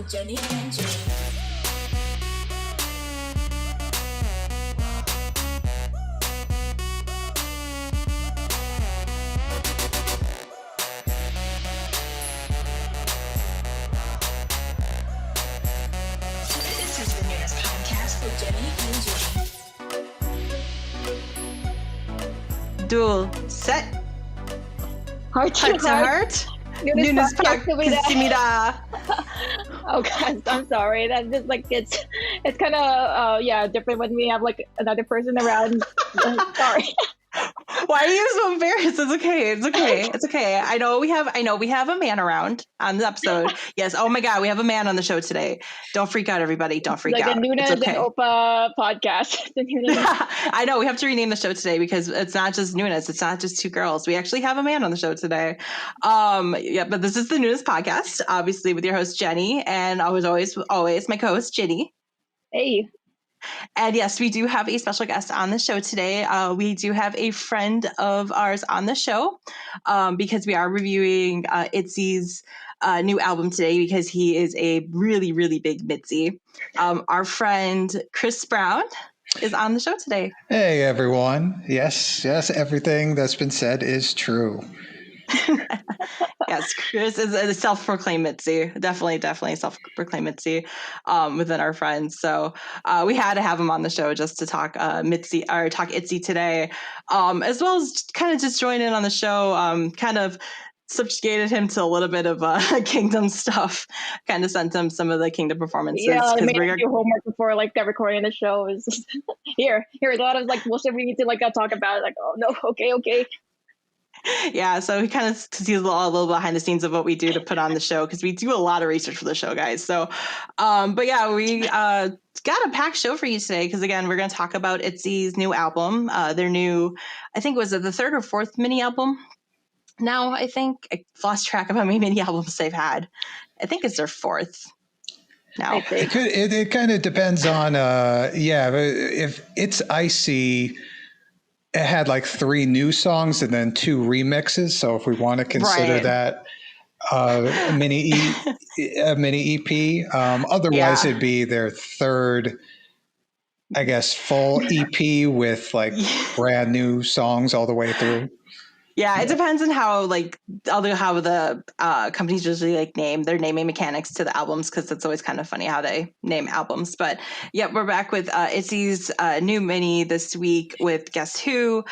with Jenni and Jenni. This is the Noonas podcast with Jenni and Jenni. Dual set. Heart to heart. Noonas podcast. Oh God, I'm sorry. That's just like it's kind of different when we have like another person around. Sorry. Why are you so embarrassed? It's okay. It's okay. I know we have a man around on the episode. Yes. Oh my God, we have a man on the show today. Don't freak out, everybody. Don't freak out. Like a Noonas and Opa podcast. I know we have to rename the show today because it's not just Noonas. It's not just two girls. We actually have a man on the show today. But this is the Noonas podcast, obviously with your host Jenni, and always my co-host Jenni. Hey. And yes, we do have a special guest on the show today. We do have a friend of ours on the show because we are reviewing ITZY's new album today because he is a really, really big MIDZY. Our friend Chris Brown is on the show today. Hey, everyone. Yes, everything that's been said is true. Yes, Chris is a self-proclaimed MIDZY. Definitely self-proclaimed MIDZY within our friends. So we had to have him on the show just to talk MIDZY or talk ITZY today, as well as kind of just join in on the show. Kind of subjugated him to a little bit of Kingdom stuff. Kind of sent him some of the Kingdom performances. Yeah, I made him do homework before like recording the show. Is here. A lot of like, what should we need to talk about it? Like, oh no, okay. Yeah, so he kind of, because he's a little behind the scenes of what we do to put on the show, because we do a lot of research for the show, guys. So, but yeah, we got a packed show for you today, because again, we're going to talk about ITZY's new album, their new, I think, was it the third or fourth mini album? Now, I think I lost track of how many mini albums they've had. I think it's their fourth. Now, it kind of depends on, if it's ITZY. It had like 3 new songs and then 2 remixes. So if we want to consider that a mini EP, otherwise it'd be their third, I guess, full EP with like brand new songs all the way through. Yeah, it depends on how the companies usually like name their naming mechanics to the albums, because it's always kind of funny how they name albums. But yeah, we're back with ITZY's new mini this week with Guess Who.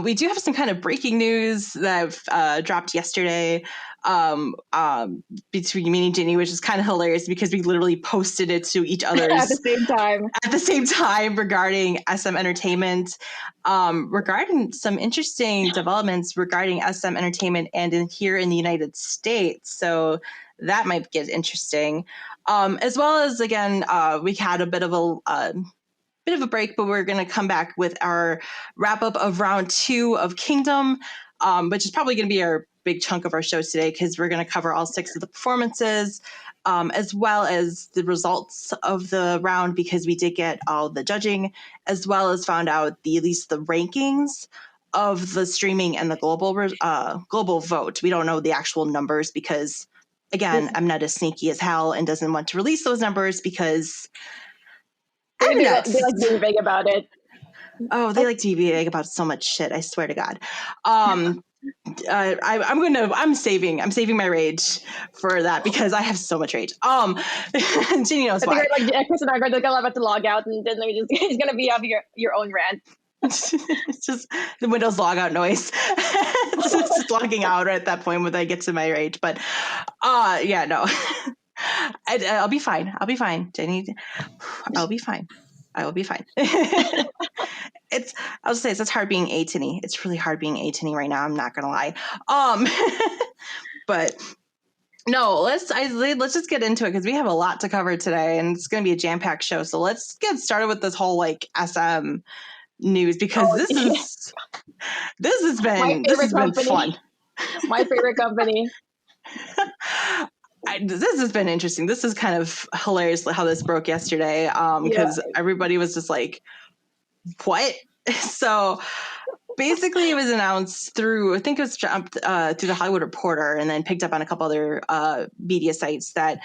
We do have some kind of breaking news that dropped yesterday between me and Jenni, which is kind of hilarious because we literally posted it to each other at the same time regarding SM Entertainment, regarding some interesting developments regarding SM Entertainment and here in the United States. So that might get interesting. As well as, again, we had a bit of a break, but we're going to come back with our wrap up of round 2 of Kingdom, which is probably going to be our big chunk of our show today, because we're going to cover all 6 of the performances, as well as the results of the round, because we did get all the judging, as well as found out at least the rankings of the streaming and the global vote. We don't know the actual numbers because, again, Mnet is sneaky as hell and doesn't want to release those numbers because they like being vague about it. Oh, they like to be vague about so much shit. I swear to God. I'm saving my rage for that because I have so much rage. Jenni knows why. Chris and I are about to log out, and then he's gonna be having your own rant. It's just the Windows logout noise. It's just logging out at that point when I get to my rage. But yeah, no. I'll be fine, Jenni. I'll be fine. I will be fine. I'll just say it's hard being Ateez-y. It's really hard being Ateez-y right now. I'm not gonna lie. But no, let's just get into it because we have a lot to cover today, and it's gonna be a jam-packed show. So let's get started with this whole like SM news because this has been fun. My favorite company. This has been interesting. This is kind of hilarious how this broke yesterday because everybody was just like, what? So basically it was announced through, I think it was jumped through the Hollywood Reporter and then picked up on a couple other media sites that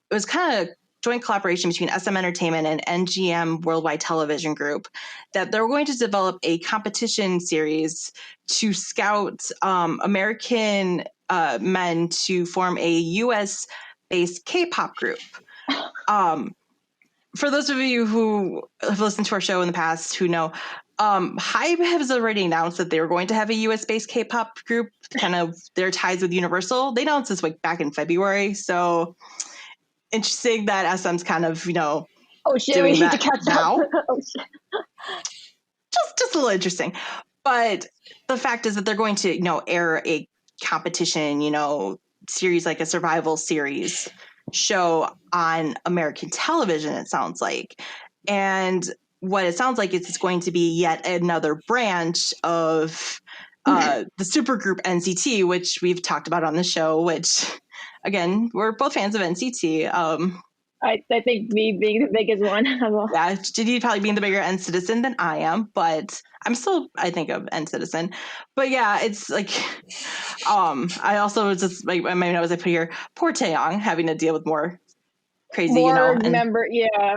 it was kind of joint collaboration between SM Entertainment and NGM Worldwide Television Group, that they're going to develop a competition series to scout American men to form a US-based K-pop group. For those of you who have listened to our show in the past who know, HYBE has already announced that they were going to have a US-based K-pop group, kind of their ties with Universal. They announced this like back in February, so interesting that SM's kind of, Oh shit, doing we need to that catch now. up. Oh shit. Just a little interesting. But the fact is that they're going to, air a competition, series, like a survival series show on American television, it sounds like. And what it sounds like is it's going to be yet another branch of the supergroup NCT, which we've talked about on the show, which, again, we're both fans of NCT. I think me being the biggest one. Yeah, Jenni probably being the bigger N Citizen than I am, but I'm still, I think, of N Citizen. But yeah, it's like, I also was just like, my notes I put here, poor Taeyong having to deal with more crazy, more and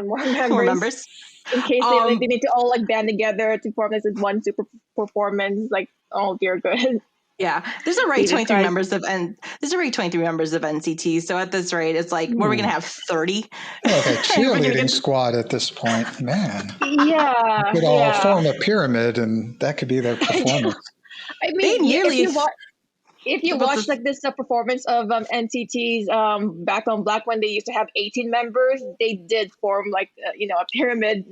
more members. In case they need to all like band together to form this as one super performance. Like, oh dear good. Yeah, there's already Jesus 23 Christ. members of NCT. So at this rate, it's like, what are we gonna have, 30? Like a cheerleading squad at this point, man. Yeah, Could all form a pyramid, and that could be their performance. I mean, if you watch like this performance of NCT's Back on Black, when they used to have 18 members, they did form like a pyramid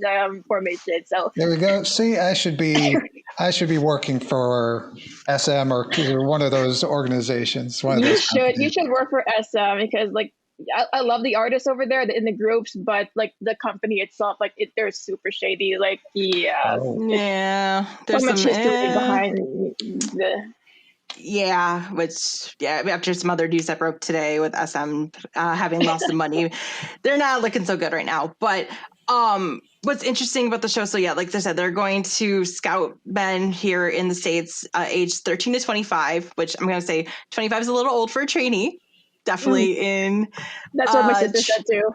formation. So there we go. See, I should be working for SM or one of those organizations. You should work for SM, because like I love the artists over there in the groups, but like the company itself, like they're super shady. Like there's so much history behind the. Yeah, after some other news that broke today with SM having lost some money, they're not looking so good right now. But what's interesting about the show, so yeah, like I said, they're going to scout men here in the States aged 13 to 25, which I'm going to say 25 is a little old for a trainee. Definitely in... That's what my sister said too.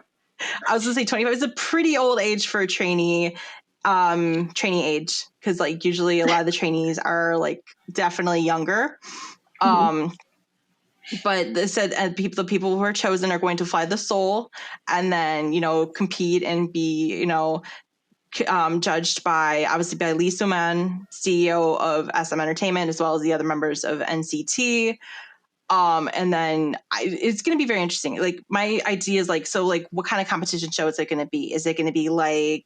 I was going to say 25 is a pretty old age for a trainee. Trainee age, because like usually a lot of the trainees are like definitely younger. But they said the people who are chosen are going to fly the Seoul and then compete and be judged by Lee Soo-man, CEO of SM Entertainment, as well as the other members of NCT. And then it's going to be very interesting. Like my idea is like, so like what kind of competition show is it going to be? Is it going to be like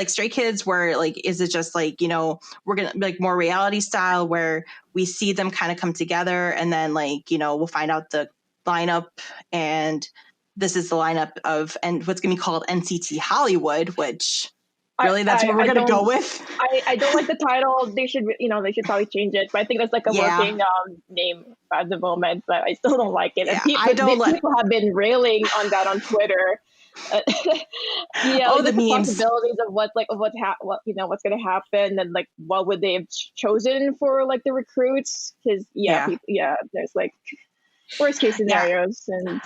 Stray Kids, where like, is it just like, we're going to like more reality style where we see them kind of come together and then like, we'll find out the lineup, and this is the lineup of, and what's going to be called NCT Hollywood, which really that's what we're going to go with. I don't like the title. They should probably change it, but I think that's like a working name at the moment, but I still don't like it. And people have been railing on that on Twitter. The memes. Possibilities of what's going to happen, and like what would they have chosen for like the recruits, because there's like worst case scenarios. And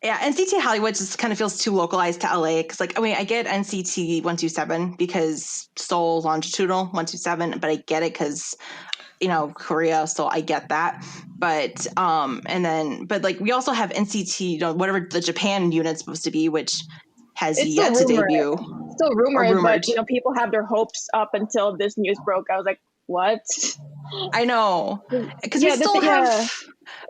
NCT Hollywood just kind of feels too localized to LA, because like, I mean, I get NCT 127 because Seoul longitudinal 127, but I get it because Korea, so I get that. But but like we also have NCT, whatever the Japan unit's supposed to be, which has yet to debut. It's still rumored, but people have their hopes up until this news broke. I was like, what? I know, because we still have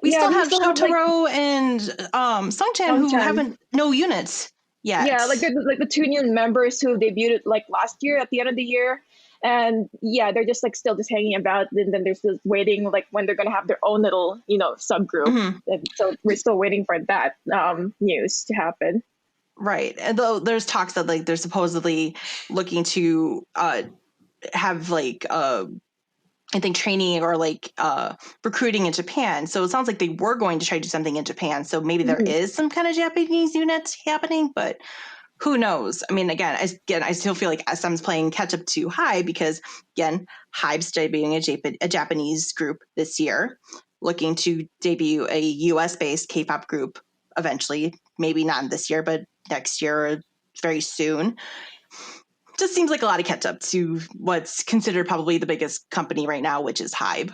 Shotaro and Sungchan who haven't no units yet. Yeah, like the two new members who debuted like last year at the end of the year. And they're just like still just hanging about, and then they're still waiting like when they're gonna have their own little subgroup. And so we're still waiting for that news to happen. Right, and though there's talks that like they're supposedly looking to have like I think training or like recruiting in Japan. So it sounds like they were going to try to do something in Japan. So maybe there is some kind of Japanese unit happening, but who knows? I mean, again, I still feel like SM's playing catch up to HYBE, because again, HYBE's debuting a Japanese group this year, looking to debut a US based K-pop group eventually, maybe not this year, but next year or very soon. Just seems like a lot of catch up to what's considered probably the biggest company right now, which is HYBE,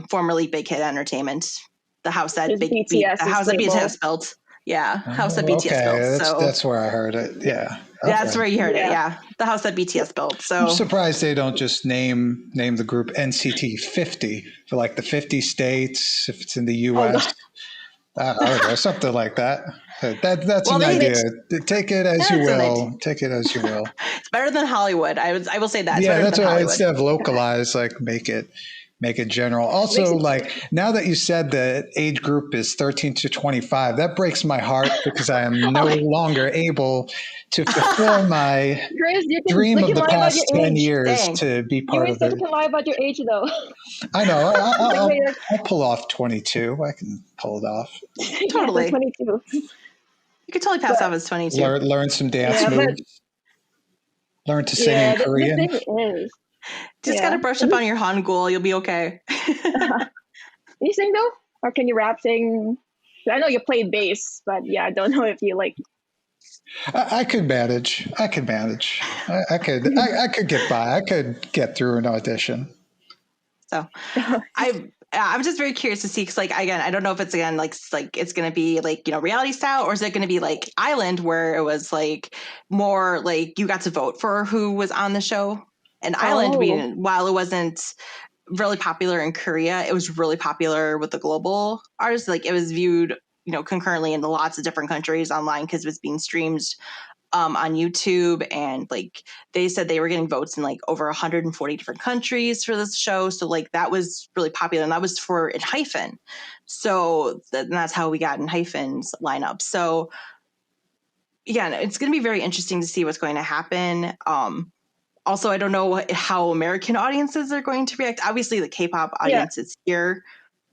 formerly Big Hit Entertainment, the house that BTS built. Yeah, house that BTS built. So that's where I heard it. Yeah, that's where you heard it. Yeah, the house that BTS built. So I'm surprised they don't just name the group NCT 50 for like the 50 states if it's in the U.S. I don't know, something like that. That's an idea. Take it as you will. Take it as you will. It's better than Hollywood. I will say that. Yeah, that's why instead of localized, like make it general. Also, like now that you said the age group is 13 to 25, that breaks my heart because I am no longer able to fulfill my dream of the past 10 years to be part of it. You can lie about your age, though. I know. I'll pull off 22. I can pull it off. Totally. 22. You could totally pass off as 22. Learn some dance moves. Learn to sing in Korean. The thing is, just gotta brush up on your Hangul. You'll be okay. You sing though, or can you rap sing? I know you play bass, but yeah, I don't know if you like. I could manage. I could get by. I could get through an audition. So, I'm just very curious to see because, like, again, I don't know if it's like it's going to be like, you know, reality style, or is it going to be like Island where it was like more like you got to vote for who was on the show. And Island, while it wasn't really popular in Korea, it was really popular with the global artists. Like it was viewed, you know, concurrently in lots of different countries online because it was being streamed on YouTube, and like they said they were getting votes in like over 140 different countries for this show. So like that was really popular, and that was for in hyphen. So that's how we got in hyphen's lineup. So yeah, it's going to be very interesting to see what's going to happen. Also, I don't know how American audiences are going to react. Obviously, the K-pop audiences here,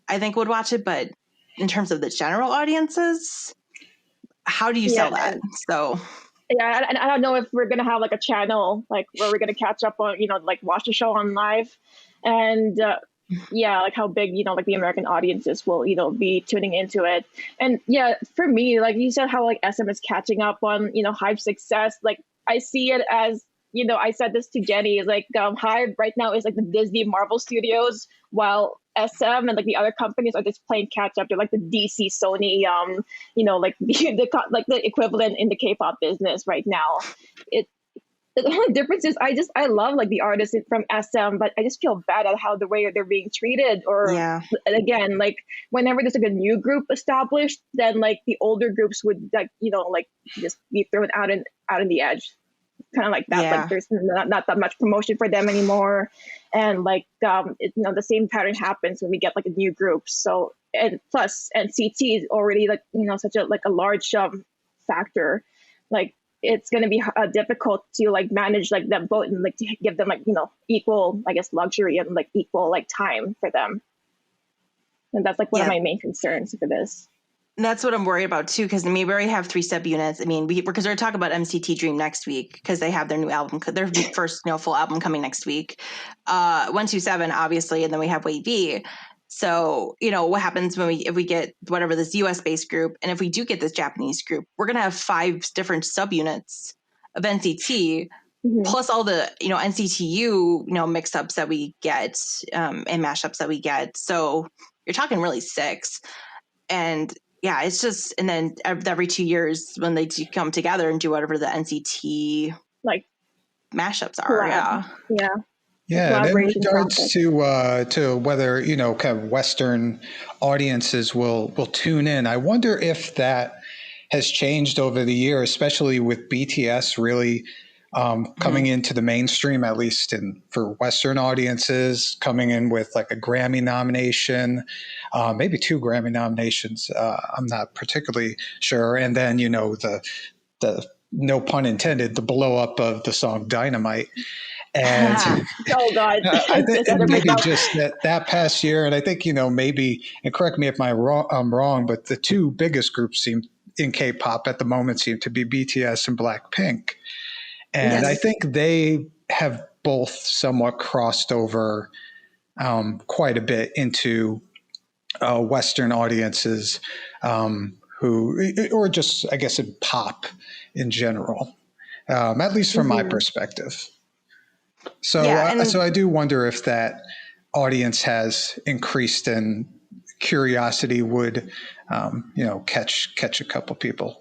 I think, would watch it, but in terms of the general audiences, how do you sell that? So. Yeah, and I don't know if we're gonna have like a channel like where we're gonna catch up on, you know, like watch the show on live, and like how big, you know, like the American audiences will, you know, be tuning into it. And yeah, for me, like you said, how like SM is catching up on, you know, HYBE success. Like I see it as, you know, I said this to Jenni, is like HYBE right now is like the Disney Marvel Studios, while SM and like the other companies are just playing catch up. They're like the DC Sony, you know, like the equivalent in the K-pop business right now. The only difference is I love like the artists from SM, but I just feel bad at how the way they're being treated. Or again, like whenever there's like a new group established, then like the older groups would like, you know, like just be thrown out in the edge. Kind of like that, like there's not that much promotion for them anymore, and like you know, the same pattern happens when we get like a new group. So, and plus NCT is already like, you know, such a like a large factor. Like it's going to be difficult to like manage like them both and like to give them like, you know, equal, I guess, luxury and like equal like time for them. And that's like one of my main concerns for this. And that's what I'm worried about too, because I mean, we already have 3 subunits. I mean, because we're going to talk about NCT Dream next week because they have their new album, their first, you know, full album coming next week. 127, obviously, and then we have WayV. So, you know, what happens if we get whatever this US based group, and if we do get this Japanese group, we're going to have 5 different subunits of NCT, plus all the, you know, NCTU, you know, mix-ups that we get and mashups that we get. So you're talking really 6. And yeah, it's just, and then every 2 years when they do come together and do whatever the NCT like mashups are. Yeah. And in regards to whether, you know, kind of Western audiences will tune in, I wonder if that has changed over the year, especially with BTS really coming into the mainstream, at least for Western audiences, coming in with like a Grammy nomination, maybe 2 Grammy nominations. I'm not particularly sure. And then, you know, the no pun intended, the blow up of the song Dynamite. And oh God, I think maybe just that past year, and I think, you know, maybe, and correct me if I'm wrong, but the 2 biggest groups in K-pop at the moment seem to be BTS and Blackpink. And I think they have both somewhat crossed over quite a bit into Western audiences or just, I guess, in pop in general, at least from my perspective. So, so I do wonder if that audience has increased and curiosity would, catch a couple people.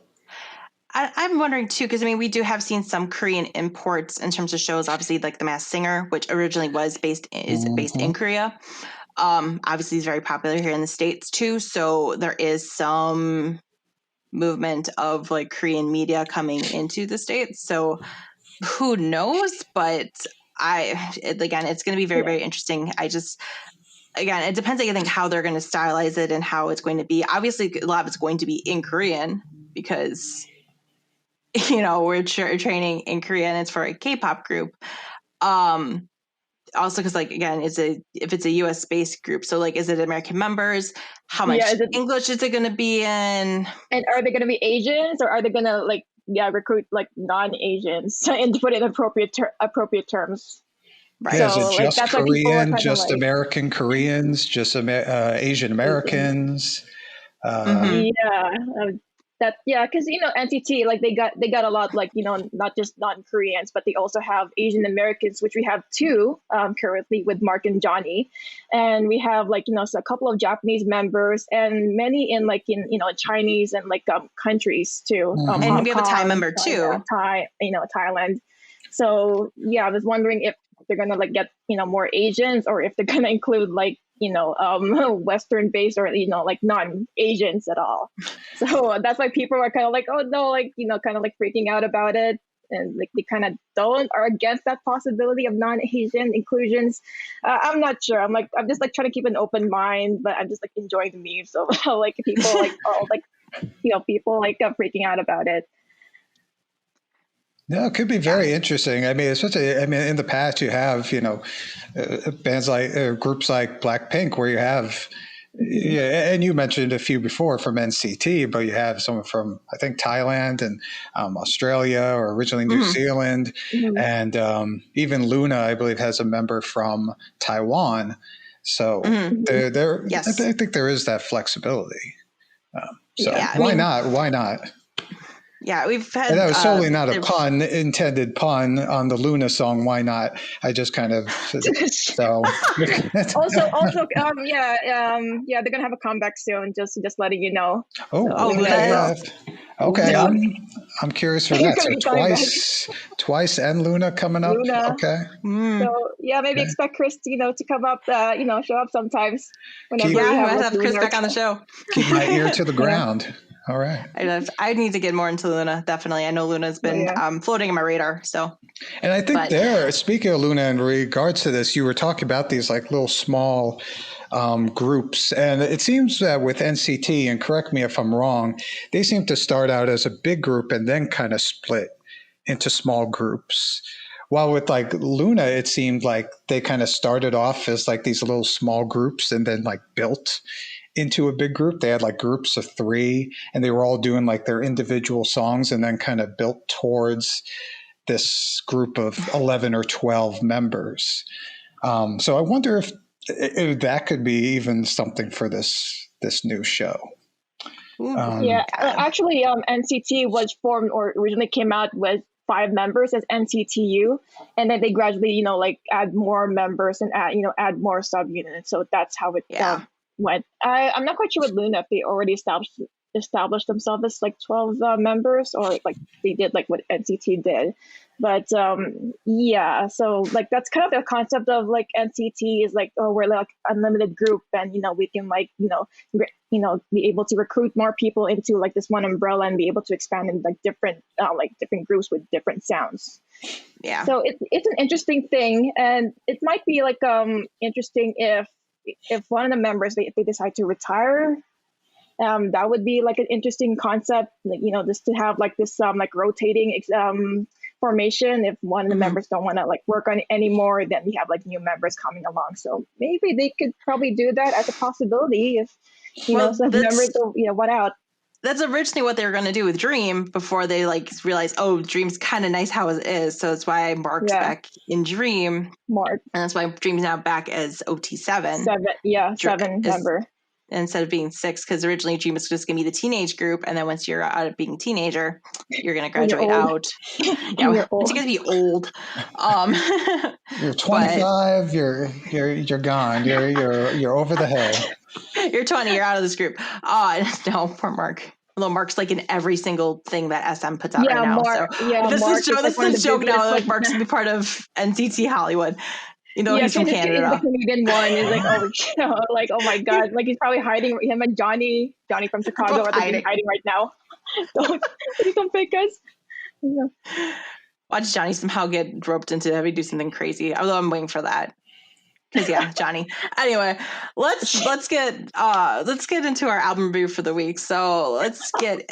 I'm wondering too, because I mean, we do have seen some Korean imports in terms of shows. Obviously, like The Masked Singer, which originally was based in Korea. Obviously, is very popular here in the States too. So there is some movement of like Korean media coming into the States. So who knows? But again, it's going to be very, very interesting. Again, it depends, I think, how they're going to stylize it and how it's going to be. Obviously, a lot of it's going to be in Korean because, we're training in Korea and it's for a K-pop group. Also, because, like, again, if it's a U.S. based group, so like, is it American members? How much English is it going to be in? And are they going to be Asians, or are they going to recruit like non-Asians and put in appropriate terms? Right. Yeah, so, is it just Korean, just American Koreans, just Asian Americans? Because NCT, like they got a lot, like, not just non-Koreans, but they also have Asian Americans, which we have two currently with Mark and Johnny, and we have so a couple of Japanese members and many in Chinese and countries too. And we have a Thai member too. Thailand. So I was wondering if they're gonna get more Asians, or if they're gonna include Western based, or non-Asians at all. So that's why people are kind of like, oh no, kind of freaking out about it, and they kind of are against that possibility of non-Asian inclusions. I'm not sure. I'm just trying to keep an open mind, but I'm just enjoying the memes. So people people freaking out about it. No, it could be very interesting. I mean, especially, in the past you have, bands groups like Blackpink, where you have, and you mentioned a few before from NCT, but you have someone from, I think, Thailand and Australia, or originally New Zealand. And even Luna, I believe, has a member from Taiwan. So yes. I think there is that flexibility. Why not? Why not? Yeah, we've had. And that was totally not a intended pun on the Luna song. Why not? I just kind of so. also, they're gonna have a comeback soon. Just letting you know. Okay. I'm curious for that. So twice, and Luna coming up. Luna. Okay. So maybe expect Chris, to come up. Show up sometimes. Whenever we have Chris back on the show. Keep my ear to the ground. All right. I need to get more into Luna. Definitely. I know Luna's been floating in my radar. So, and I think speaking of Luna, in regards to this, you were talking about these little small groups, and it seems that with NCT, and correct me if I'm wrong, they seem to start out as a big group and then kind of split into small groups. While with Luna, it seemed like they kind of started off as these little small groups and then built into a big group. They had groups of 3, and they were all doing their individual songs, and then kind of built towards this group of 11 or 12 members. So I wonder if that could be even something for this new show. Actually, NCT was formed, or originally came out with 5 members as NCTU, and then they gradually add more members and add more subunits. So that's how it went. I'm not quite sure with Luna if they already established themselves as 12 members, or they did what NCT did. But so that's kind of the concept of NCT is we're unlimited group, and we can be able to recruit more people into this one umbrella and be able to expand in different different groups with different sounds. Yeah. So it's an interesting thing, and it might be interesting if one of the members if they decide to retire. That would be an interesting concept, just to have this rotating formation. If one of the members don't want to work on it anymore, then we have new members coming along. So maybe they could probably do that as a possibility if some members want out. That's originally what they were going to do with Dream before they realized, oh, Dream's kind of nice how it is. So that's why Mark's back in Dream. Mark. And that's why Dream's now back as OT7. 7 member. instead of being 6, because originally Dream was just going to be the teenage group, and then once you're out of being a teenager, you're going to graduate out. You're once you get to be old. You're 25. You're gone. You're over the hill. You're 20. You're out of this group. No, poor Mark. Although Mark's like in every single thing that SM puts out right now. Mark, so this Mark is the joke now. Like Mark's gonna be part of NCT Hollywood. You know, he's from Canada. The Canadian one is like, oh my god, like he's probably hiding. Him and Johnny from Chicago are hiding right now. Please don't fake us. Yeah. Watch Johnny somehow get roped into having to do something crazy. Although I'm waiting for that. Because Johnny. Anyway, let's get into our album review for the week. So let's get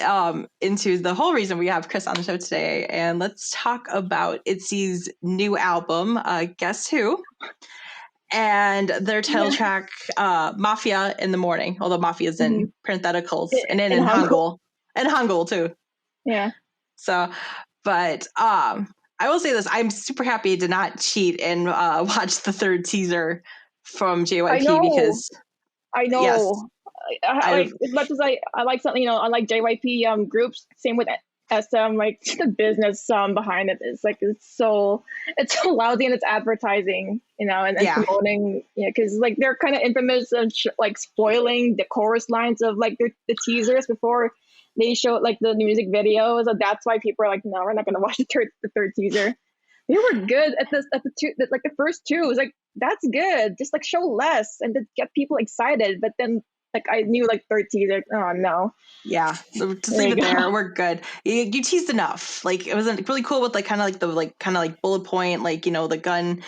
into the whole reason we have Chris on the show today, and let's talk about ITZY's new album, Guess Who, and their title track, Mafia in the Morning. Although Mafia is in parentheticals and in Hangul. And Hangul too. Yeah. So, but I will say this: I'm super happy to not cheat and watch the third teaser from JYP because I know. Yes, like as much as I like something, I like JYP groups. Same with SM. Like the business behind it is like it's so lousy in its advertising, and promoting. Because like they're kind of infamous of like spoiling the chorus lines of like the teasers before they show like the music video, so that's why people are like, no, we're not gonna watch the third teaser. They were good at the first two. It was like, that's good. Just like show less and to get people excited. But then like I knew like third teaser. Oh no. Yeah, so just leave it there. We're good. You teased enough. Like it was really cool with like kind of like bullet point, like the gun.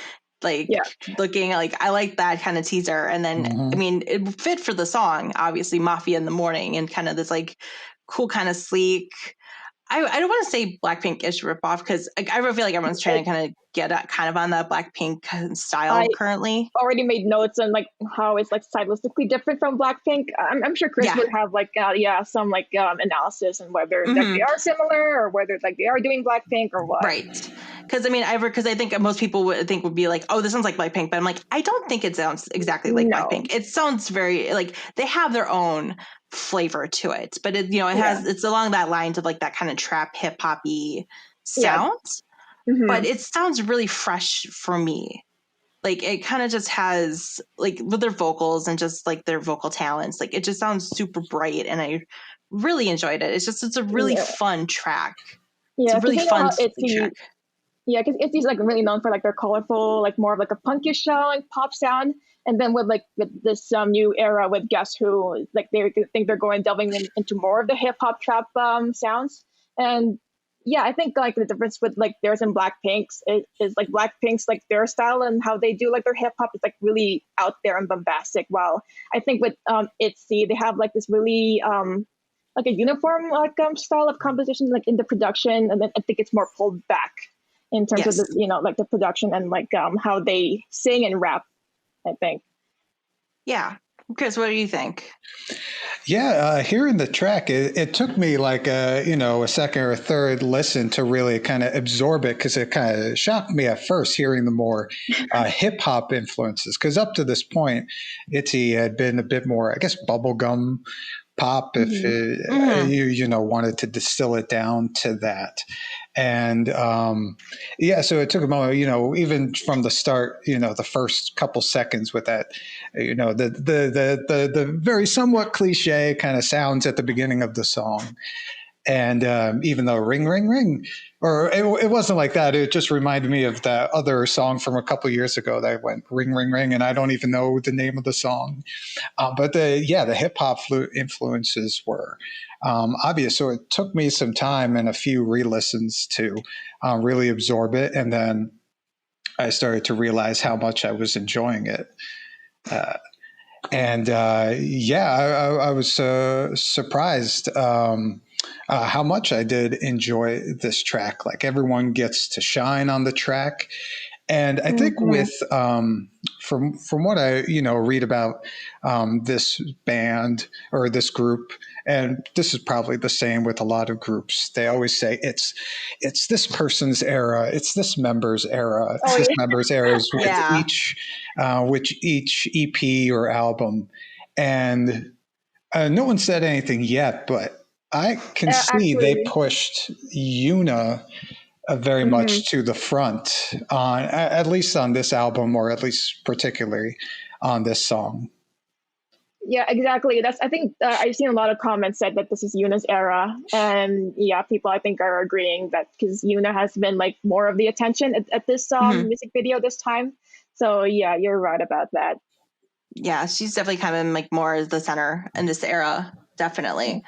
Looking like I like that kind of teaser, and then I mean it fit for the song, obviously Mafia in the Morning, and kind of this like cool kind of sleek. I don't want to say Blackpink-ish ripoff because I feel like everyone's trying to kind of get kind of on that Blackpink style currently. Already made notes on like how it's like stylistically different from Blackpink. I'm sure Chris would have like some like analysis on whether like, they are similar or whether like they are doing Blackpink or what. Right. Because I mean, because I think most people would be like, oh, this sounds like Blackpink, but I'm like, I don't think it sounds exactly like Blackpink. It sounds very like they have their own flavor to it, but it it's along that lines of like that kind of trap hip hoppy sound, but it sounds really fresh for me. Like it kind of just has like with their vocals and just like their vocal talents, like it just sounds super bright, and I really enjoyed it. It's a really fun track. Yeah, it's a really fun track. Yeah, because ITZY's like really known for like their colorful, like more of like a punkish like pop sound. And then with this new era with Guess Who, like they think they're delving into more of the hip hop trap sounds. And yeah, I think like the difference with like theirs and Blackpink's is like Blackpink's like their style and how they do like their hip hop is like really out there and bombastic. While I think with ITZY, they have like this really like a uniform like style of composition like in the production, and then I think it's more pulled back in terms of the like the production and like how they sing and rap, I think. Yeah. Chris, what do you think? Yeah, hearing the track, it took me like a second or a third listen to really kind of absorb it, because it kind of shocked me at first hearing the more hip hop influences. Because up to this point, ITZY had been a bit more, I guess, bubblegum pop, if you wanted to distill it down to that. And so it took a moment, even from the start, the first couple seconds with that, the very somewhat cliche kind of sounds at the beginning of the song. And even though ring, ring, ring, or it wasn't like that. It just reminded me of that other song from a couple years ago that went ring, ring, ring, and I don't even know the name of the song. But the hip hop influences were obvious. So it took me some time and a few re-listens to really absorb it. And then I started to realize how much I was enjoying it. I was surprised how much I did enjoy this track. Like everyone gets to shine on the track. And I think with from what I read about this band or this group, and this is probably the same with a lot of groups, they always say it's this person's era, it's this member's era, it's this member's eras with each EP or album. And No one said anything yet, but I can see they Actually, pushed Yuna very much to the front on at least on this album, or at least particularly on this song. yeah, exactly. That's I think I've seen a lot of comments said that this is Yuna's era, and yeah, people I think are agreeing that because Yuna has been like more of the attention at this music video this time. So yeah, you're right about that. Yeah, she's definitely kind of like more the center in this era. Definitely.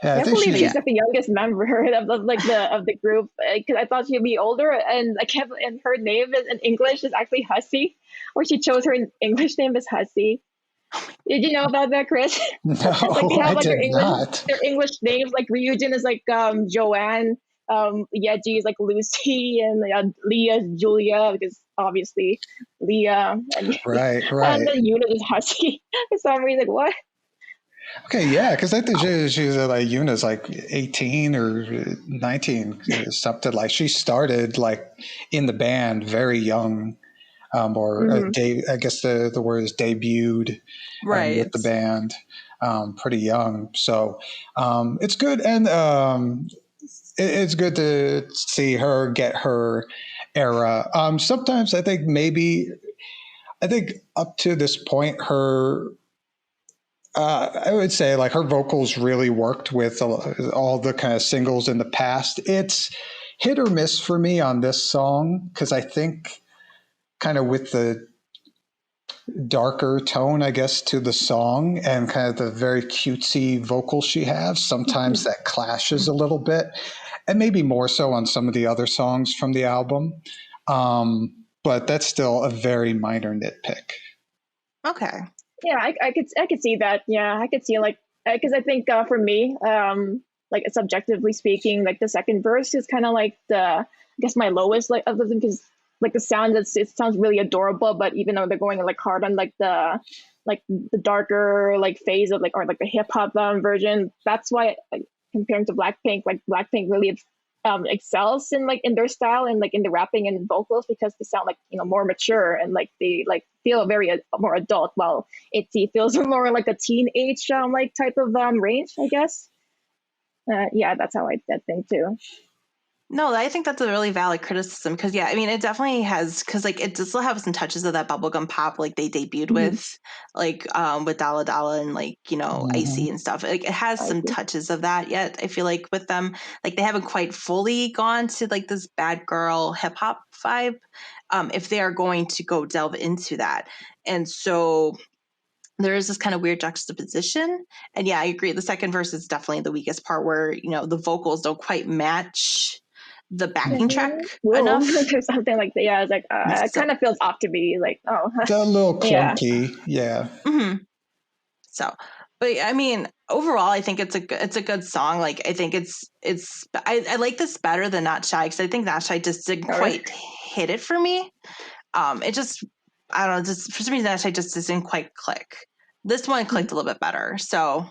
Yeah, I Can't think believe she's she's like the youngest member of the group because I thought she'd be older, and I can't. And her name in English is actually Hussey, or she chose her English name as Hussey. Did you know about that, Chris? no, Like they have I like did not. their English names. Like Ryujin is like Joanne, Yeji is like Lucy, and Leah is Julia because obviously Leah, and Right, and right. then Yuna is Husky. For some reason, like what? Okay, yeah, because I think she's like Yuna's like 18 or 19, something like. She started like in the band very young, I guess the word is debuted Right. with the band pretty young. So it's good, and it's good to see her get her era. Sometimes I think up to this point, I would say like her vocals really worked with all the kind of singles in the past. It's hit or miss for me on this song because I think kind of with the darker tone, I guess, to the song and kind of the very cutesy vocals she has, sometimes that clashes a little bit, and maybe more so on some of the other songs from the album. But that's still a very minor nitpick. Okay. Yeah, I could see that. Yeah, I could see like because I think for me, like subjectively speaking, like the second verse is kind of like I guess my lowest like of them because like the sound it sounds really adorable, but even though they're going like hard on like the darker like phase of like or like the hip hop version, that's why like, comparing to Blackpink, like Blackpink really excels in like in their style and like in the rapping and vocals because they sound like more mature and like they like feel very more adult, while ITZY feels more like a teenage like type of range, I guess. Yeah, that's how I think too. No, I think that's a really valid criticism because, yeah, I mean, it definitely has because, like, it does still have some touches of that bubblegum pop, like they debuted with, like, with Dalla Dalla and like Icy and stuff. Like, it has some touches of that yet. I feel like with them, like they haven't quite fully gone to like this bad girl hip hop vibe. If they are going to go delve into that, and so there is this kind of weird juxtaposition. And yeah, I agree. The second verse is definitely the weakest part where the vocals don't quite match the backing track enough. Or something like that. Yeah, it's like it kind of feels off to me. Like, oh, It's a little yeah. clunky, yeah. So, but I mean, overall, I think it's a good song. Like, I think I like this better than Not Shy because I think Not Shy just didn't quite hit it for me. It just I don't know, just for some reason Not Shy just didn't quite click. This one clicked a little bit better. So.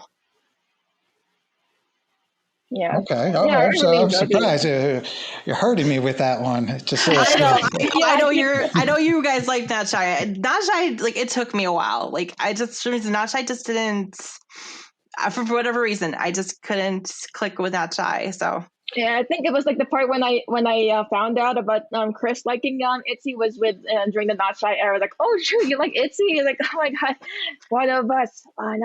Yeah. Okay. Yeah, I'm surprised you're hurting me with that one. Just I know you guys like Not Shy. Not Shy, like it took me a while. Like I just for reason Not Shy just didn't. For whatever reason, I just couldn't click with Not Shy. So. Yeah, I think it was like the part when I found out about Chris liking ITZY was with during the Not Shy era. Like, oh, sure, you like ITZY? Like, oh my god, one of us. I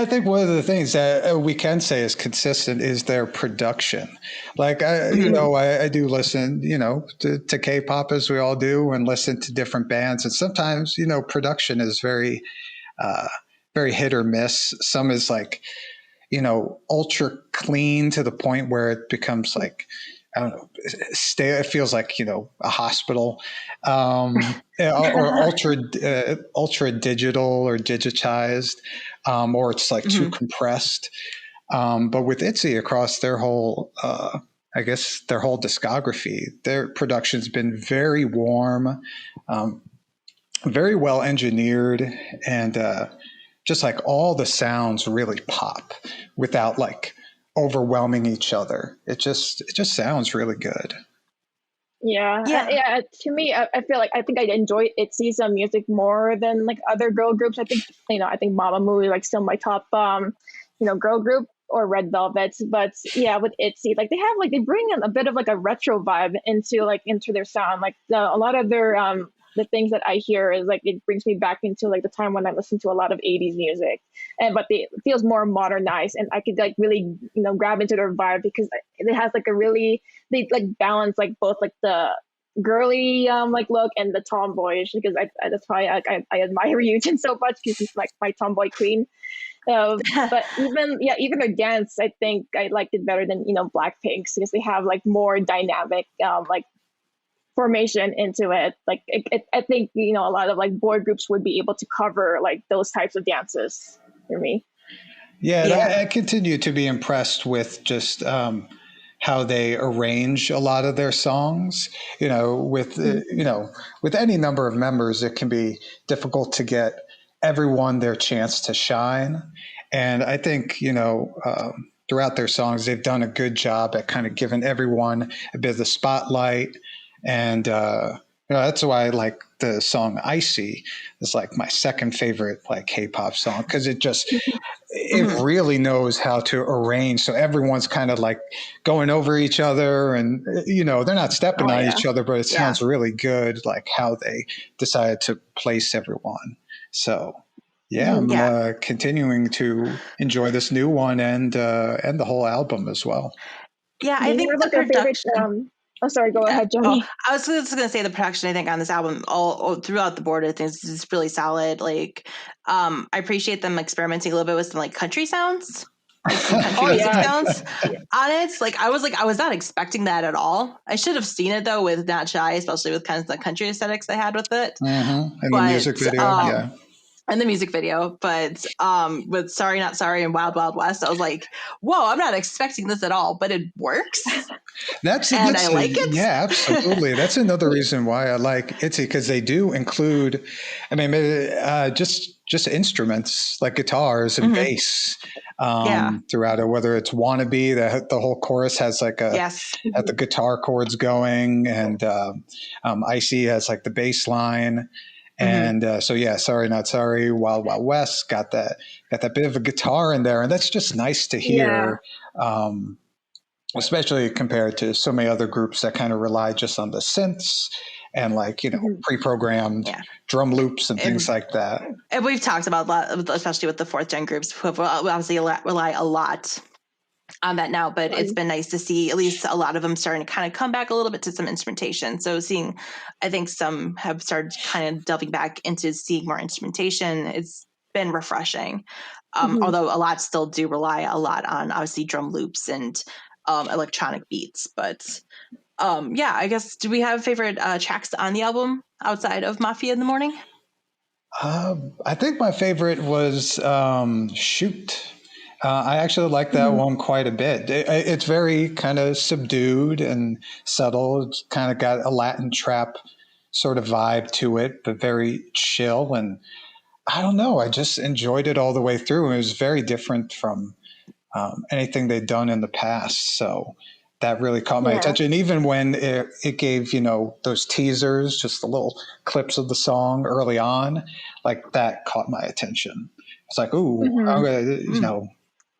think one of the things that we can say is consistent is their production. Like, I do listen, to K-pop as we all do, and listen to different bands, and sometimes, production is very, very hit or miss. Some is like, ultra clean to the point where it becomes like, I don't know, it feels like, a hospital, or ultra digital or digitized, or it's like too compressed. But with ITZY across their whole, I guess their whole discography, their production's been very warm, very well engineered, and, just like all the sounds really pop without like overwhelming each other. It just sounds really good. Yeah. To me, I feel like I think I enjoy ITZY's music more than like other girl groups. I think I think Mamamoo is like still my top girl group, or Red Velvet. But yeah, with ITZY, like they bring in a bit of like a retro vibe into their sound. Like a lot of their the things that I hear is like it brings me back into like the time when I listened to a lot of 80s music, it feels more modernized, and I could like really grab into their vibe because it has like they like balance like both like the girly like look and the tomboyish, because that's why I admire Yujin so much, because he's like my tomboy queen. But even their dance, I think I liked it better than Blackpink's, because they have like more dynamic like formation into it. Like I think a lot of like boy groups would be able to cover like those types of dances for me. Yeah, I continue to be impressed with just how they arrange a lot of their songs. With any number of members, it can be difficult to get everyone their chance to shine. And I think throughout their songs, they've done a good job at kind of giving everyone a bit of the spotlight. And that's why I like the song "ITZY." It's like my second favorite like K-pop song, because it really knows how to arrange so everyone's kind of like going over each other, and they're not stepping on each other, but it sounds really good, like how they decided to place everyone. So I'm continuing to enjoy this new one and the whole album as well. Yeah, I think the production. Oh, sorry. Go ahead, Jenni. I was just going to say the production, I think, on this album all throughout the board, I think is really solid. Like, I appreciate them experimenting a little bit with some like country sounds, like some country music sounds on it. Like, I was not expecting that at all. I should have seen it though with Not Shy, especially with kind of the country aesthetics they had with it. And the music video, and the music video, but with Sorry Not Sorry and Wild Wild West, I was like, whoa, I'm not expecting this at all, but it works. I like it. Yeah, absolutely. That's another reason why I like ITZY, because they do include, just instruments like guitars and bass throughout it, whether it's Wannabe, the whole chorus has like has the guitar chords going, and ITZY has like the bass line. And Sorry Not Sorry, Wild Wild West got that bit of a guitar in there, and that's just nice to hear, especially compared to so many other groups that kind of rely just on the synths and like pre-programmed drum loops and things like that. And we've talked about a lot, especially with the fourth gen groups, who obviously rely a lot on that now, but it's been nice to see at least a lot of them starting to kind of come back a little bit to some instrumentation. So I think some have started kind of delving back into seeing more instrumentation. It's been refreshing. Although a lot still do rely a lot on obviously drum loops and electronic beats. But I guess, do we have favorite tracks on the album outside of Mafia in the Morning? I think my favorite was Shoot. I actually like that one quite a bit. It's very kind of subdued and subtle. It's kind of got a Latin trap sort of vibe to it, but very chill. And I don't know, I just enjoyed it all the way through. It was very different from anything they'd done in the past. So that really caught my attention. Even when it gave, those teasers, just the little clips of the song early on, like that caught my attention. It's like, ooh, I'm going to,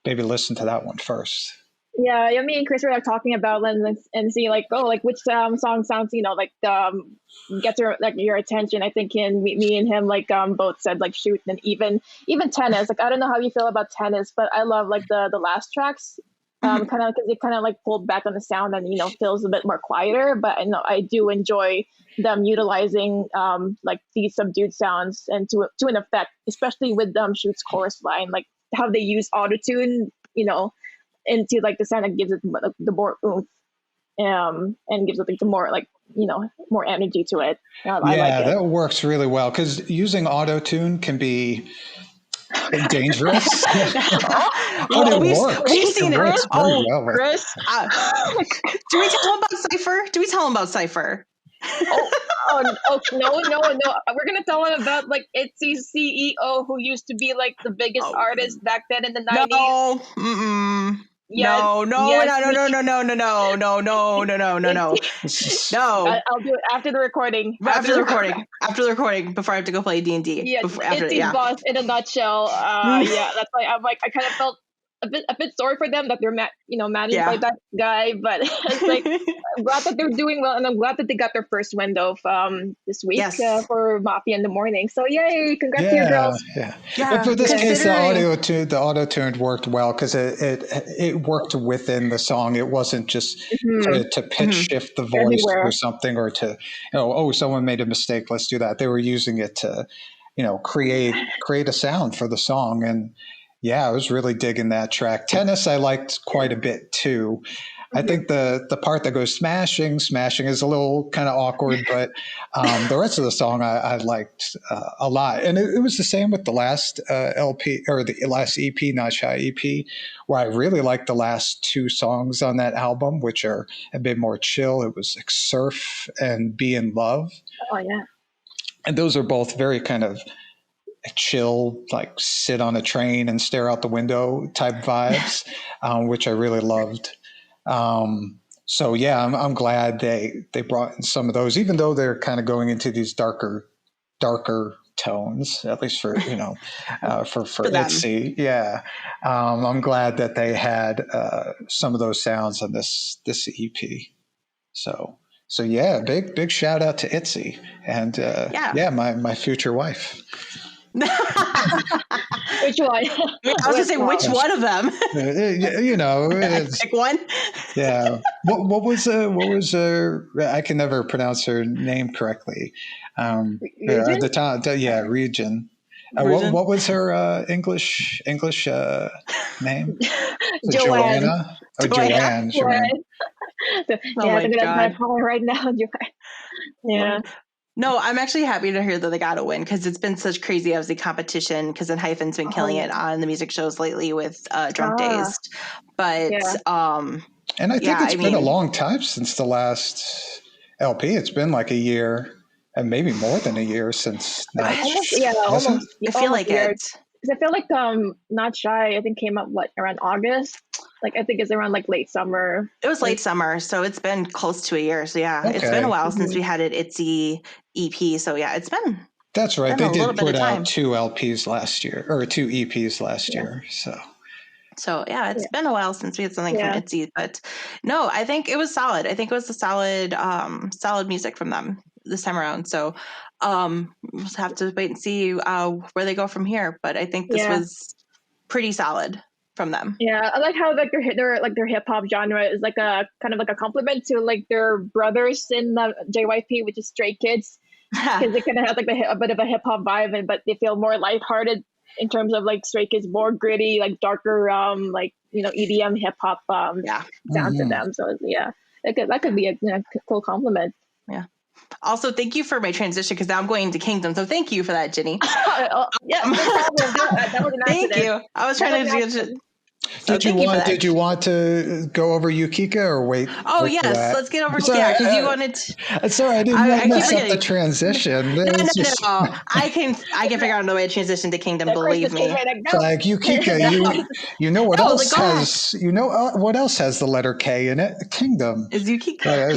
maybe listen to that one first. Yeah, me and Chris were like talking about and seeing like, which song sounds, gets your attention. I think me and him both said like Shoot, and even Tennis. Like, I don't know how you feel about Tennis, but I love like the last tracks. Kind of because it kind of like pulled back on the sound and feels a bit more quieter. But I do enjoy them utilizing like these subdued sounds and to an effect, especially with Shoot's chorus line, like how they use autotune, into like the sound that gives it the more oomph, and gives it like the more like more energy to it. I like it. That works really well, because using autotune can be dangerous. We've seen it. Chris. Do we tell him about Cypher? No. We're gonna tell him about like ITZY's CEO, who used to be like the biggest artist back then in the 90s. No. Yes, No, yes, I'll do it after the recording. After the recording, before I have to go play D&D. Yeah, After, it's his boss in a nutshell. Yeah, that's why I'm like, I kind of felt a bit sorry for them that they're managed by that guy, but it's like I'm glad that they're doing well, and I'm glad that they got their first window this week for Mafia in the morning. So yay, congrats to you girls. And for this case, the auto tune worked well because it worked within the song. It wasn't just to pitch shift the voice or something, or to someone made a mistake, let's do that. They were using it to create a sound for the song. And yeah, I was really digging that track. Tennis I liked quite a bit too. I think the part that goes smashing is a little kind of awkward, but the rest of the song I liked a lot. And it was the same with the last LP or the last EP, Not Shy EP, where I really liked the last two songs on that album, which are a bit more chill. It was like Surf and Be in Love. Oh yeah. And those are both very kind of chill, like sit on a train and stare out the window type vibes, which I really loved. So yeah, I'm glad they brought in some of those, even though they're kind of going into these darker tones, at least for for ITZY. Yeah, I'm glad that they had some of those sounds on this EP. So yeah, big shout out to ITZY and my future wife. Which one? I was gonna say which one of them. Pick one. Yeah. What was I can never pronounce her name correctly. At the time, Region. What was her English name? Joanna. Joanne. I think that's my call right now. Yeah. No, I'm actually happy to hear that they got a win because it's been such crazy obviously competition because Hyphen's been killing it on the music shows lately with Drunk Dazed. But and I think it's been a long time since the last LP. It's been like a year and maybe more than a year since almost. I feel like it. Because I feel like Not Shy, I think came up around August. Like I think it's around like late summer. It was late summer, so it's been close to a year. So yeah, it's been a while since we had an ITZY EP. So yeah, it's been. That's right. They did put out 2 LPs last year, or 2 EPs last year. So yeah, it's been a while since we had something from ITZY, but no, I think it was solid. I think it was a solid music from them this time around. So we'll have to wait and see where they go from here. But I think this was pretty solid from them. Yeah, I like how their hip hop genre is like a kind of like a compliment to like their brothers in the JYP, which is Stray Kids, because they kind of have like a bit of a hip hop vibe, but they feel more lighthearted in terms of like Stray Kids, more gritty, like darker, EDM hip hop sound to them. So that could be a cool compliment. Yeah. Also, thank you for my transition because now I'm going to Kingdom. So thank you for that, Jenni. No problem. That was an accident. Thank you. I was trying to. Did you want to go over Yukika or wait? Oh yes, let's get over. Because you wanted. Sorry, I didn't want to mess up the transition. No. I can figure out another way to transition to Kingdom. Believe me. Like Yukika, you know what else has what else has the letter K in it? Kingdom is Yukika.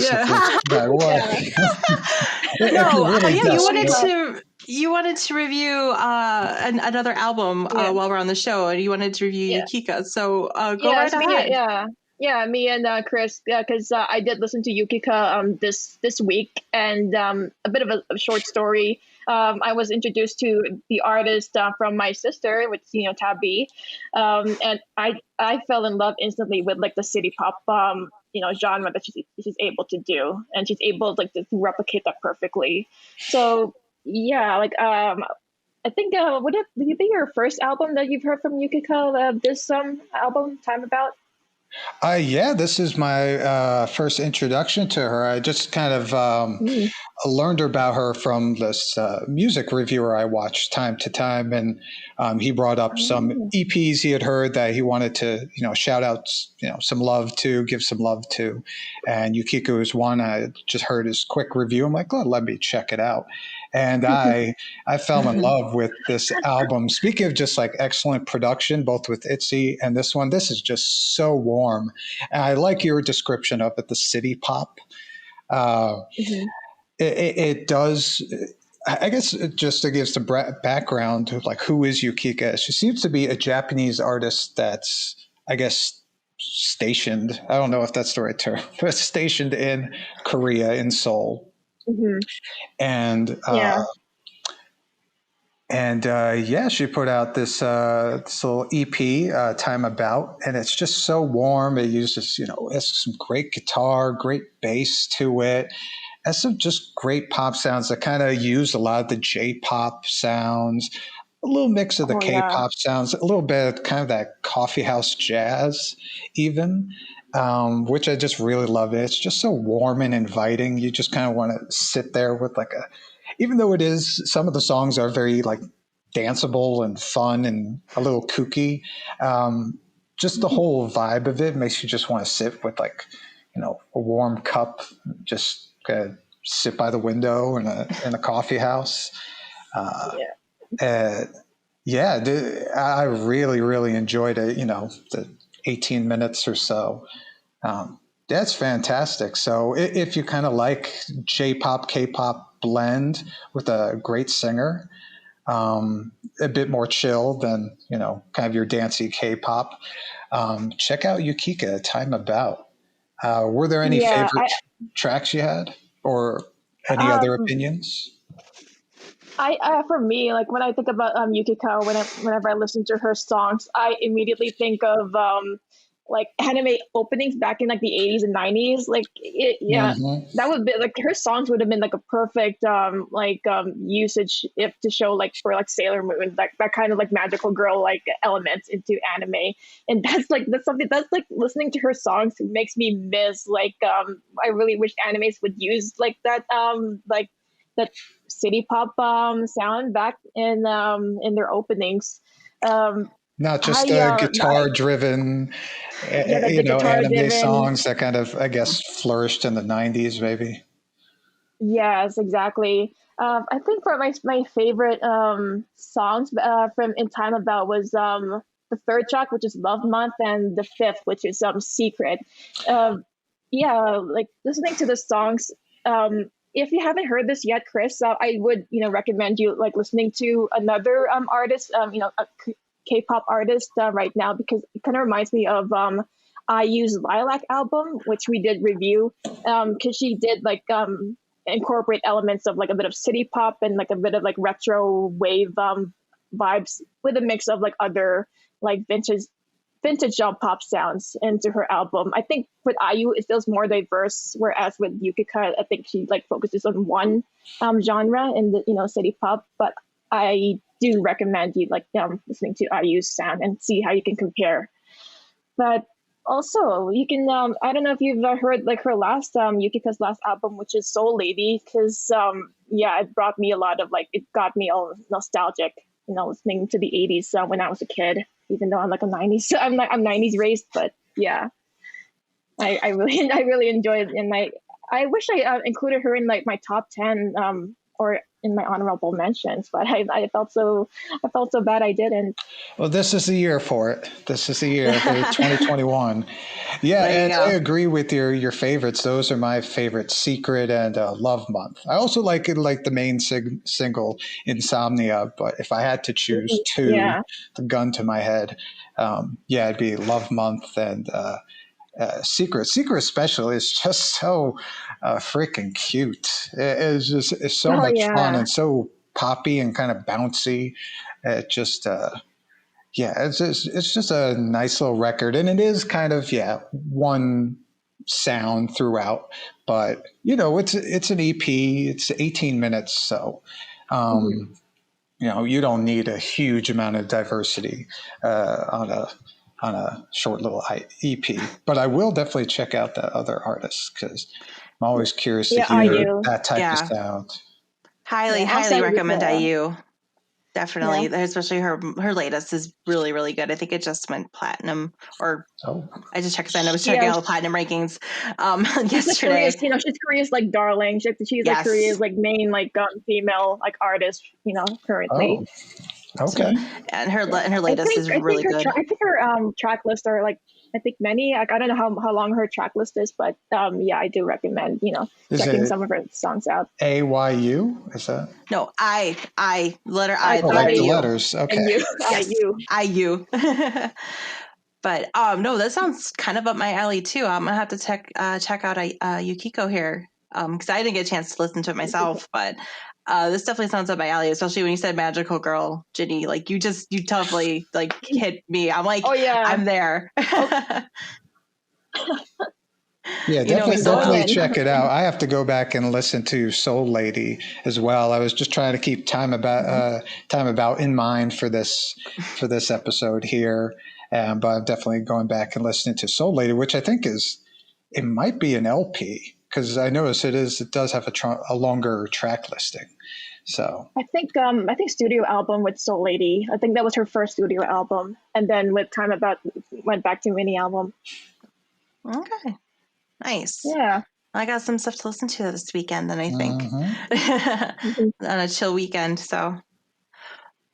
You wanted to review another album while we're on the show, and you wanted to review Yukika. So go right ahead. Me and Chris, because I did listen to Yukika this week, and a bit of a short story. I was introduced to the artist from my sister, which Tabi, and I fell in love instantly with like the city pop genre that she's able to do, and she's able to replicate that perfectly. So. Yeah, I think would it be your first album that you've heard from Yukika? This album, Time About? This is my first introduction to her. I just kind of learned about her from this music reviewer I watched time to time, and he brought up some EPs he had heard that he wanted to, shout out, some love to, give some love to, and Yukika was one. I just heard his quick review. I'm like, oh, let me check it out. And I fell in love with this album. Speaking of just like excellent production, both with ITZY and this one, this is just so warm. And I like your description of it, the city pop. Mhm. It does. I guess just to give some background to like who is Yukika. She seems to be a Japanese artist that's, I guess, stationed. I don't know if that's the right term, but stationed in Korea, in Seoul, Mhm. and Yeah. Yeah, she put out this little EP, "Time About," and it's just so warm. It uses, it's some great guitar, great bass to it. Has some just great pop sounds that kind of use a lot of the J-pop sounds, a little mix of the Oh yeah. K-pop sounds, a little bit of kind of that coffee house jazz, even, which I just really love. It's just so warm and inviting. You just kind of want to sit there with like even though it is, some of the songs are very like danceable and fun and a little kooky. Just the whole vibe of it makes you just want to sit with like, a warm cup, just sit by the window in a coffee house. Yeah. Uh, yeah, I really, really enjoyed it. The 18 minutes or so. That's fantastic. So if you kind of like J-pop, K-pop blend with a great singer, a bit more chill than, kind of your dancey K-pop, check out Yukika, Time About. Were there any Yeah. favorite tracks you had, or any other Um opinions? for me, like when I think about Yukiko, whenever I listen to her songs, I immediately think of like anime openings back in like the 80s and 90s. Like yeah, Mm-hmm. that would be like her songs would have been like a perfect usage if to show like for like Sailor Moon, that kind of like magical girl like elements into anime. And that's something that's like listening to her songs makes me miss I really wish animes would use like that city pop sound back in their openings. Um, Not just I guitar driven, yeah, the guitar anime driven. songs that kind of, I guess, flourished in the 90s, maybe. Yes, exactly. I think for my favorite songs from In Time About was the third track, which is Love Month, and the fifth, which is Secret. Um, yeah, like listening to the songs. If you haven't heard this yet, Chris, I would recommend you like listening to another artist, a K-pop artist right now because it kind of reminds me of IU's Lilac album, which we did review because she did incorporate elements of like a bit of city pop and like a bit of like retro wave vibes with a mix of like other like vintage pop sounds into her album. I think with IU it feels more diverse, whereas with Yukika I think she like focuses on one genre in the city pop. But I do recommend you listening to IU's sound and see how you can compare. But also, you can I don't know if you've heard like her last Yukika's last album, which is Soul Lady, because yeah, it brought me a lot of like it got me all nostalgic, listening to the 80s when I was a kid. Even though I'm like a 90s, I'm 90s raised, but yeah, I really I really enjoyed it, and I wish I included her in like my top 10 or in my honorable mentions, but I felt so bad I didn't. Well, this is the year for it. This is the year for 2021. Yeah, There you and I go. agree with your favorites. Those are my favorites, Secret and Love Month. I also like it, like the main single, Insomnia. But if I had to choose two, Yeah. the gun to my head, yeah, it'd be Love Month and Secret. Secret especially is just so freaking cute. It's so Oh much fun yeah. and so poppy and kind of bouncy. It just yeah, it's just a nice little record, and it is kind of, yeah, one sound throughout, but it's an EP. It's 18 minutes, so Mhm. um, you don't need a huge amount of diversity on a short little EP. But I will definitely check out that other artist because I'm always curious to Yeah, hear IU. that type of Yeah. sound. Highly, Yeah, I'll highly send you recommend the IU. Definitely. Yeah. Especially her latest is really, really good. I think it just went platinum, or I just checked because I know I was checking Yeah. all the platinum rankings She's like yesterday. Korea's, she's Korea's like darling. She's like Yes. Korea's like main like female like artist, currently. Okay. And her latest is really good. I think her track lists are like, I think many. Like, I don't know how long her track list is, but yeah, I do recommend checking some of her songs out. AYU? Is that? No, letter I, the I, letter the U. letters. Okay. And you, Yes, you. IU. But no, that sounds kind of up my alley too. I'm gonna have to check out Yukiko here because I didn't get a chance to listen to it myself, but this definitely sounds up my alley, especially when you said magical girl, Jenni. Like you totally like hit me. I'm like, Oh yeah, I'm there. Yeah, You know me so definitely well. check it out. I have to go back and listen to Soul Lady as well. I was just trying to keep time about in mind for this episode here, but I'm definitely going back and listening to Soul Lady, which I think it might be an LP because I notice it does have a longer track listing. So I think studio album with Soul Lady. I think that was her first studio album, and then with Time About went back to mini album. Okay. Nice. Yeah. I got some stuff to listen to this weekend then, I think. Mm-hmm. On a chill weekend. So,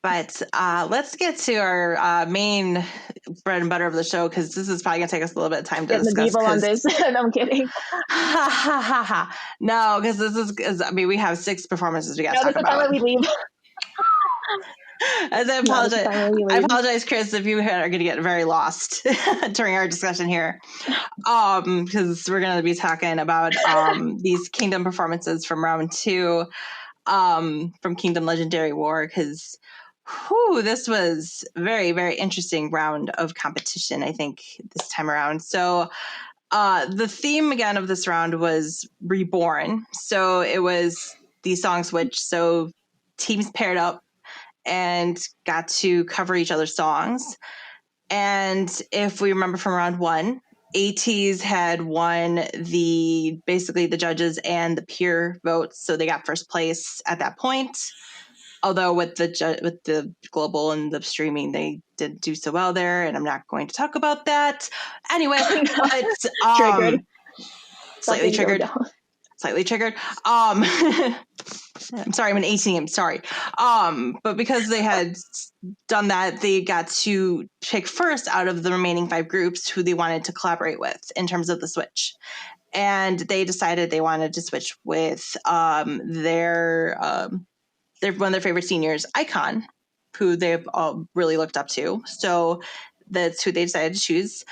but let's get to our main bread and butter of the show, because this is probably going to take us a little bit of time to Getting discuss. medieval on this. No, I'm kidding. No, because we have 6 performances we got to talk about. That's the time we leave. As I apologize, Chris, if you are going to get very lost during our discussion here, because we're going to be talking about these Kingdom performances from round 2, from Kingdom Legendary War, because this was a very, very interesting round of competition, I think, this time around. So the theme again of this round was Reborn. So it was these songs so teams paired up and got to cover each other's songs. And if we remember from round 1, Ateez had won basically the judges and the peer votes, so they got first place at that point. Although with the global and the streaming, they didn't do so well there, and I'm not going to talk about that anyway. But triggered. Slightly triggered. I'm sorry, I'm an A team. Sorry. But because they had done that, they got to pick first out of the remaining 5 groups who they wanted to collaborate with in terms of the switch. And they decided they wanted to switch with their one of their favorite seniors, iKON, who they've all really looked up to. So that's who they decided to choose.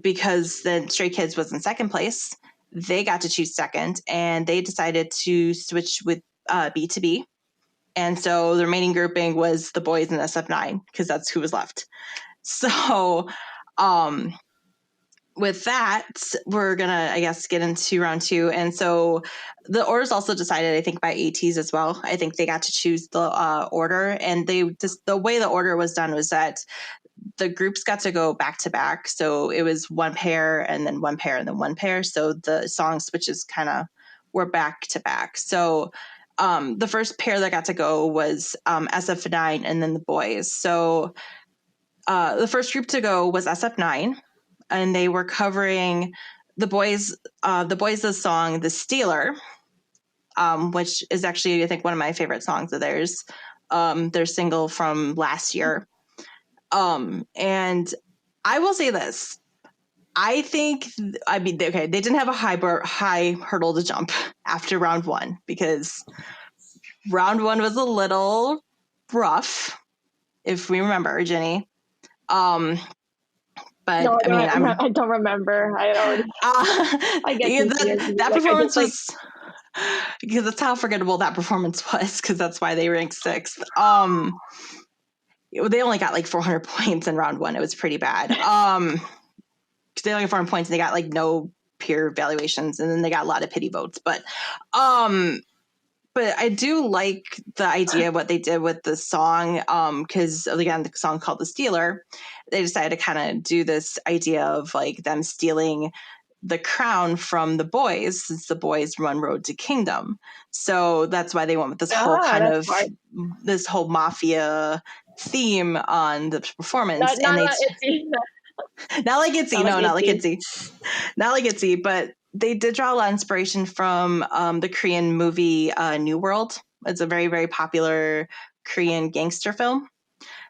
Because then Stray Kids was in second place. They got to choose second, and they decided to switch with B2B. And so the remaining grouping was the boys and SF9, because that's who was left. So with that, we're going to, I guess, get into round 2. And so the order's also decided, I think, by ATs as well. I think they got to choose the order. And the way the order was done was that the groups got to go back to back. So it was one pair and then one pair and then one pair. So the song switches kind of were back to back. So the first pair that got to go was SF9 and then the boys. So the first group to go was SF9, and they were covering the boys' song, The Stealer, which is actually, I think, one of my favorite songs of theirs, their single from last year. And I will say this. I think, they didn't have a high hurdle to jump after round 1, because round 1 was a little rough, if we remember, Jenni. But no, I don't remember. I get that performance was, because that's how forgettable that performance was, because that's why they ranked 6th. They only got like 400 points in round 1. It was pretty bad. Because they only got 400 points and they got like no peer evaluations, and then they got a lot of pity votes. But I do like the idea of what they did with the song, because again, the song called The Stealer, they decided to kind of do this idea of like them stealing the crown from the boys, since the boys run Road to Kingdom. So that's why they went with this whole kind of this whole mafia theme on the performance. Not like ITZY. Not like ITZY. No, not like ITZY. Not like ITZY, but they did draw a lot of inspiration from the Korean movie New World. It's a very, very popular Korean gangster film.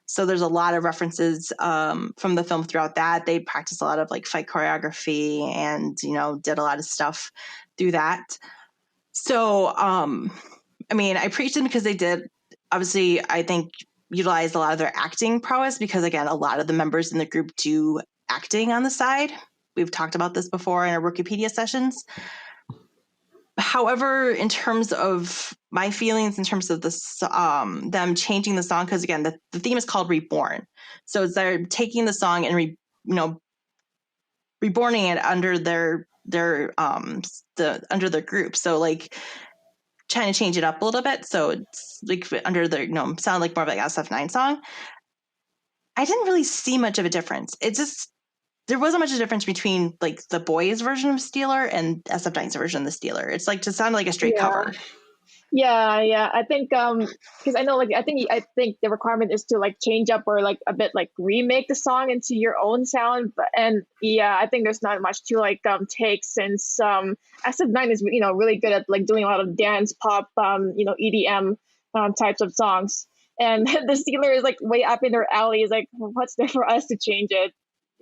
So there's a lot of references from the film throughout that. They practiced a lot of like fight choreography and, did a lot of stuff through that. So, I mean, I praised them because they did, obviously, I think, utilize a lot of their acting prowess because, again, a lot of the members in the group do acting on the side. We've talked about this before in our Wikipedia sessions. However, in terms of my feelings, in terms of this, them changing the song, because again, the theme is called Reborn. So it's they're taking the song and reborning it under under their group. So like trying to change it up a little bit. So it's like under their, sound like more of like SF9 song. I didn't really see much of a difference. There wasn't much of a difference between like the boys' version of Steeler and SF9's version of the Steeler. It's like just sounded like a straight cover. Yeah. I think because I know like I think the requirement is to like change up or like a bit like remake the song into your own sound. And I think there's not much to like take since SF9 is really good at like doing a lot of dance pop EDM types of songs. And the Steeler is like way up in their alley. Is like, well, what's there for us to change it?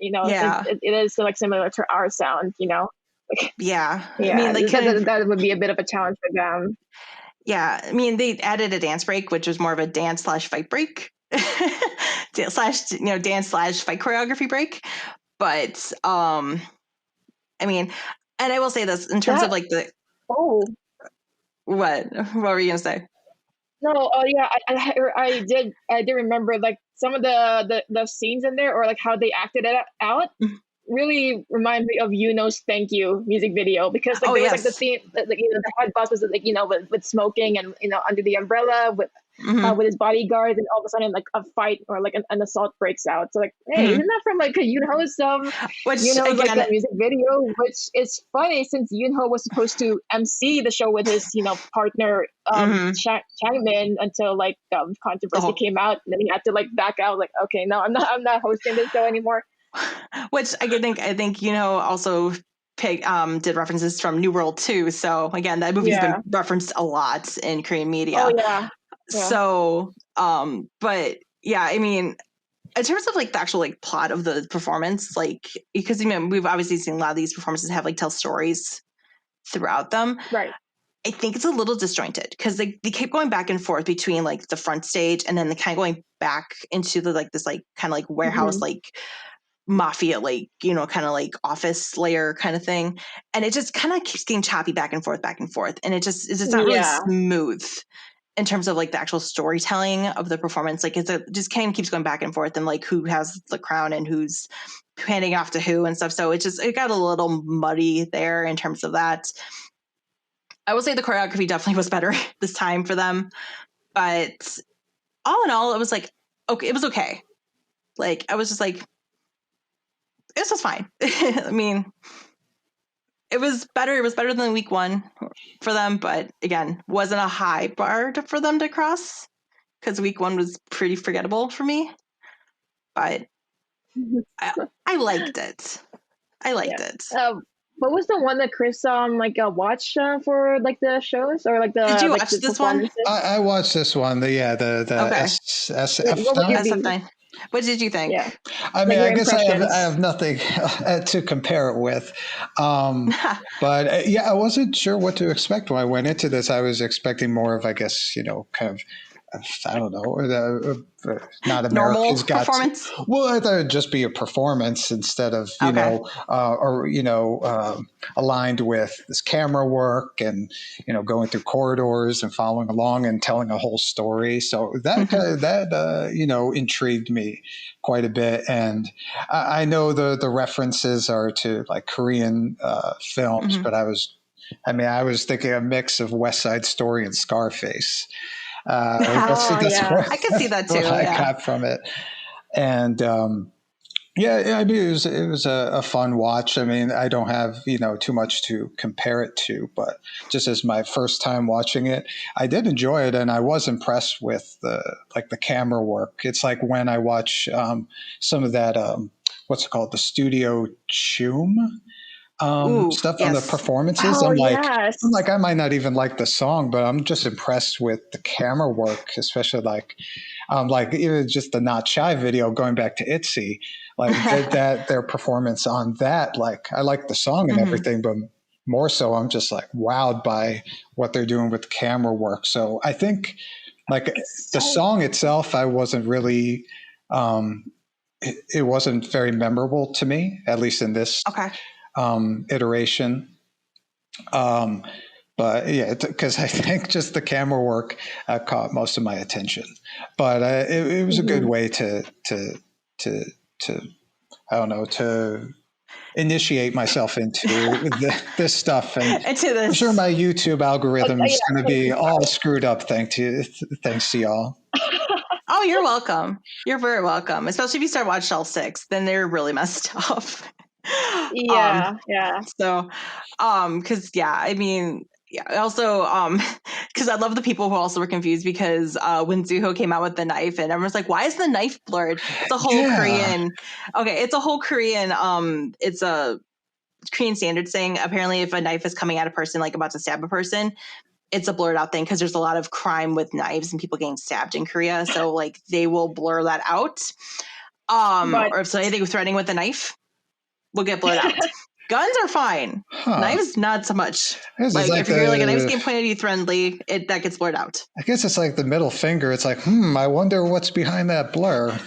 It is like similar to our sound, Like, yeah. I mean, like that would be a bit of a challenge for them. Yeah, I mean, they added a dance break, which was more of a dance/fight break, dance/ fight choreography break. But I mean, and I will say this in terms of like the what were you gonna say? No, I did remember like some of the scenes in there or like how they acted it out really remind me of Yuno's "Thank You" music video because like there was like the theme, like the head boss was like with smoking and under the umbrella with his bodyguards, and all of a sudden like a fight or like an assault breaks out. So like, hey, isn't that from like Yunho's like a music video? Which is funny since Yunho was supposed to MC the show with his partner Changmin until like controversy came out, and then he had to like back out. Like, okay, no, I'm not hosting this show anymore. Which I think also did references from New World too. So again, that movie's been referenced a lot in Korean media. Oh yeah. So but yeah, I mean, in terms of like the actual like plot of the performance, like because we've obviously seen a lot of these performances have like tell stories throughout them. Right. I think it's a little disjointed because they keep going back and forth between like the front stage and then they kind of going back into the like this like kind of like warehouse like Mafia, like, kind of like office layer kind of thing. And it just kind of keeps getting choppy back and forth. And it's just not really smooth in terms of like the actual storytelling of the performance. Like it just kind of keeps going back and forth and like who has the crown and who's handing off to who and stuff. So it got a little muddy there in terms of that. I will say the choreography definitely was better this time for them. But all in all, it was like, okay, it was okay. Like I was just like, this was fine. I mean, it was better. It was better than week one for them, but again, wasn't a high bar for them to cross because week one was pretty forgettable for me. But I liked it. I liked it. What was the one that Chris watched for like the shows or like the? Did you like, watch this one? I watched this one. The SF9. What did you think? Yeah. I mean, I guess I have nothing to compare it with. But I wasn't sure what to expect when I went into this. I was expecting more of, I guess, kind of, I don't know, not America's normal Got performance. Well, I thought it'd just be a performance instead of aligned with this camera work and going through corridors and following along and telling a whole story. So that intrigued me quite a bit. And I know the references are to like Korean films, but I was thinking a mix of West Side Story and Scarface. I can see that too. I got from it. And Yeah, I mean, it was a fun watch. I mean, I don't have too much to compare it to, but just as my first time watching it, I did enjoy it, and I was impressed with the camera work. It's like when I watch some of that what's it called, the Studio Choom Ooh, stuff on the yes. performances. Oh yes. I'm like, I might not even like the song, but I'm just impressed with the camera work, especially like even just the Not Shy video going back to ITZY, like that their performance on that. Like I like the song and everything, but more so I'm just like wowed by what they're doing with camera work. So I think like the song itself, I wasn't really it wasn't very memorable to me, at least in this Okay. iteration. But yeah, because I think just the camera work caught most of my attention. But it was a good way to I don't know, to initiate myself into this stuff. And Into this. I'm sure my YouTube algorithm is yeah, going to be all screwed up thanks to y'all. Oh, you're welcome. You're very welcome. Especially if you start watching all 6, then they're really messed up. Yeah. So, because I mean, also, because I love the people who also were confused because when Zuho came out with the knife and everyone's like, why is the knife blurred? It's a whole Korean. Okay, it's a whole Korean. It's a Korean standard thing. Apparently, if a knife is coming at a person, like about to stab a person, it's a blurred out thing because there's a lot of crime with knives and people getting stabbed in Korea. So like they will blur that out. Or if so anything threatening with a knife will get blurred out. Guns are fine. Knives, not so much. Like if you're like a knife's getting pointed at you threateningly, that gets blurred out. I guess it's like the middle finger. It's like, I wonder what's behind that blur.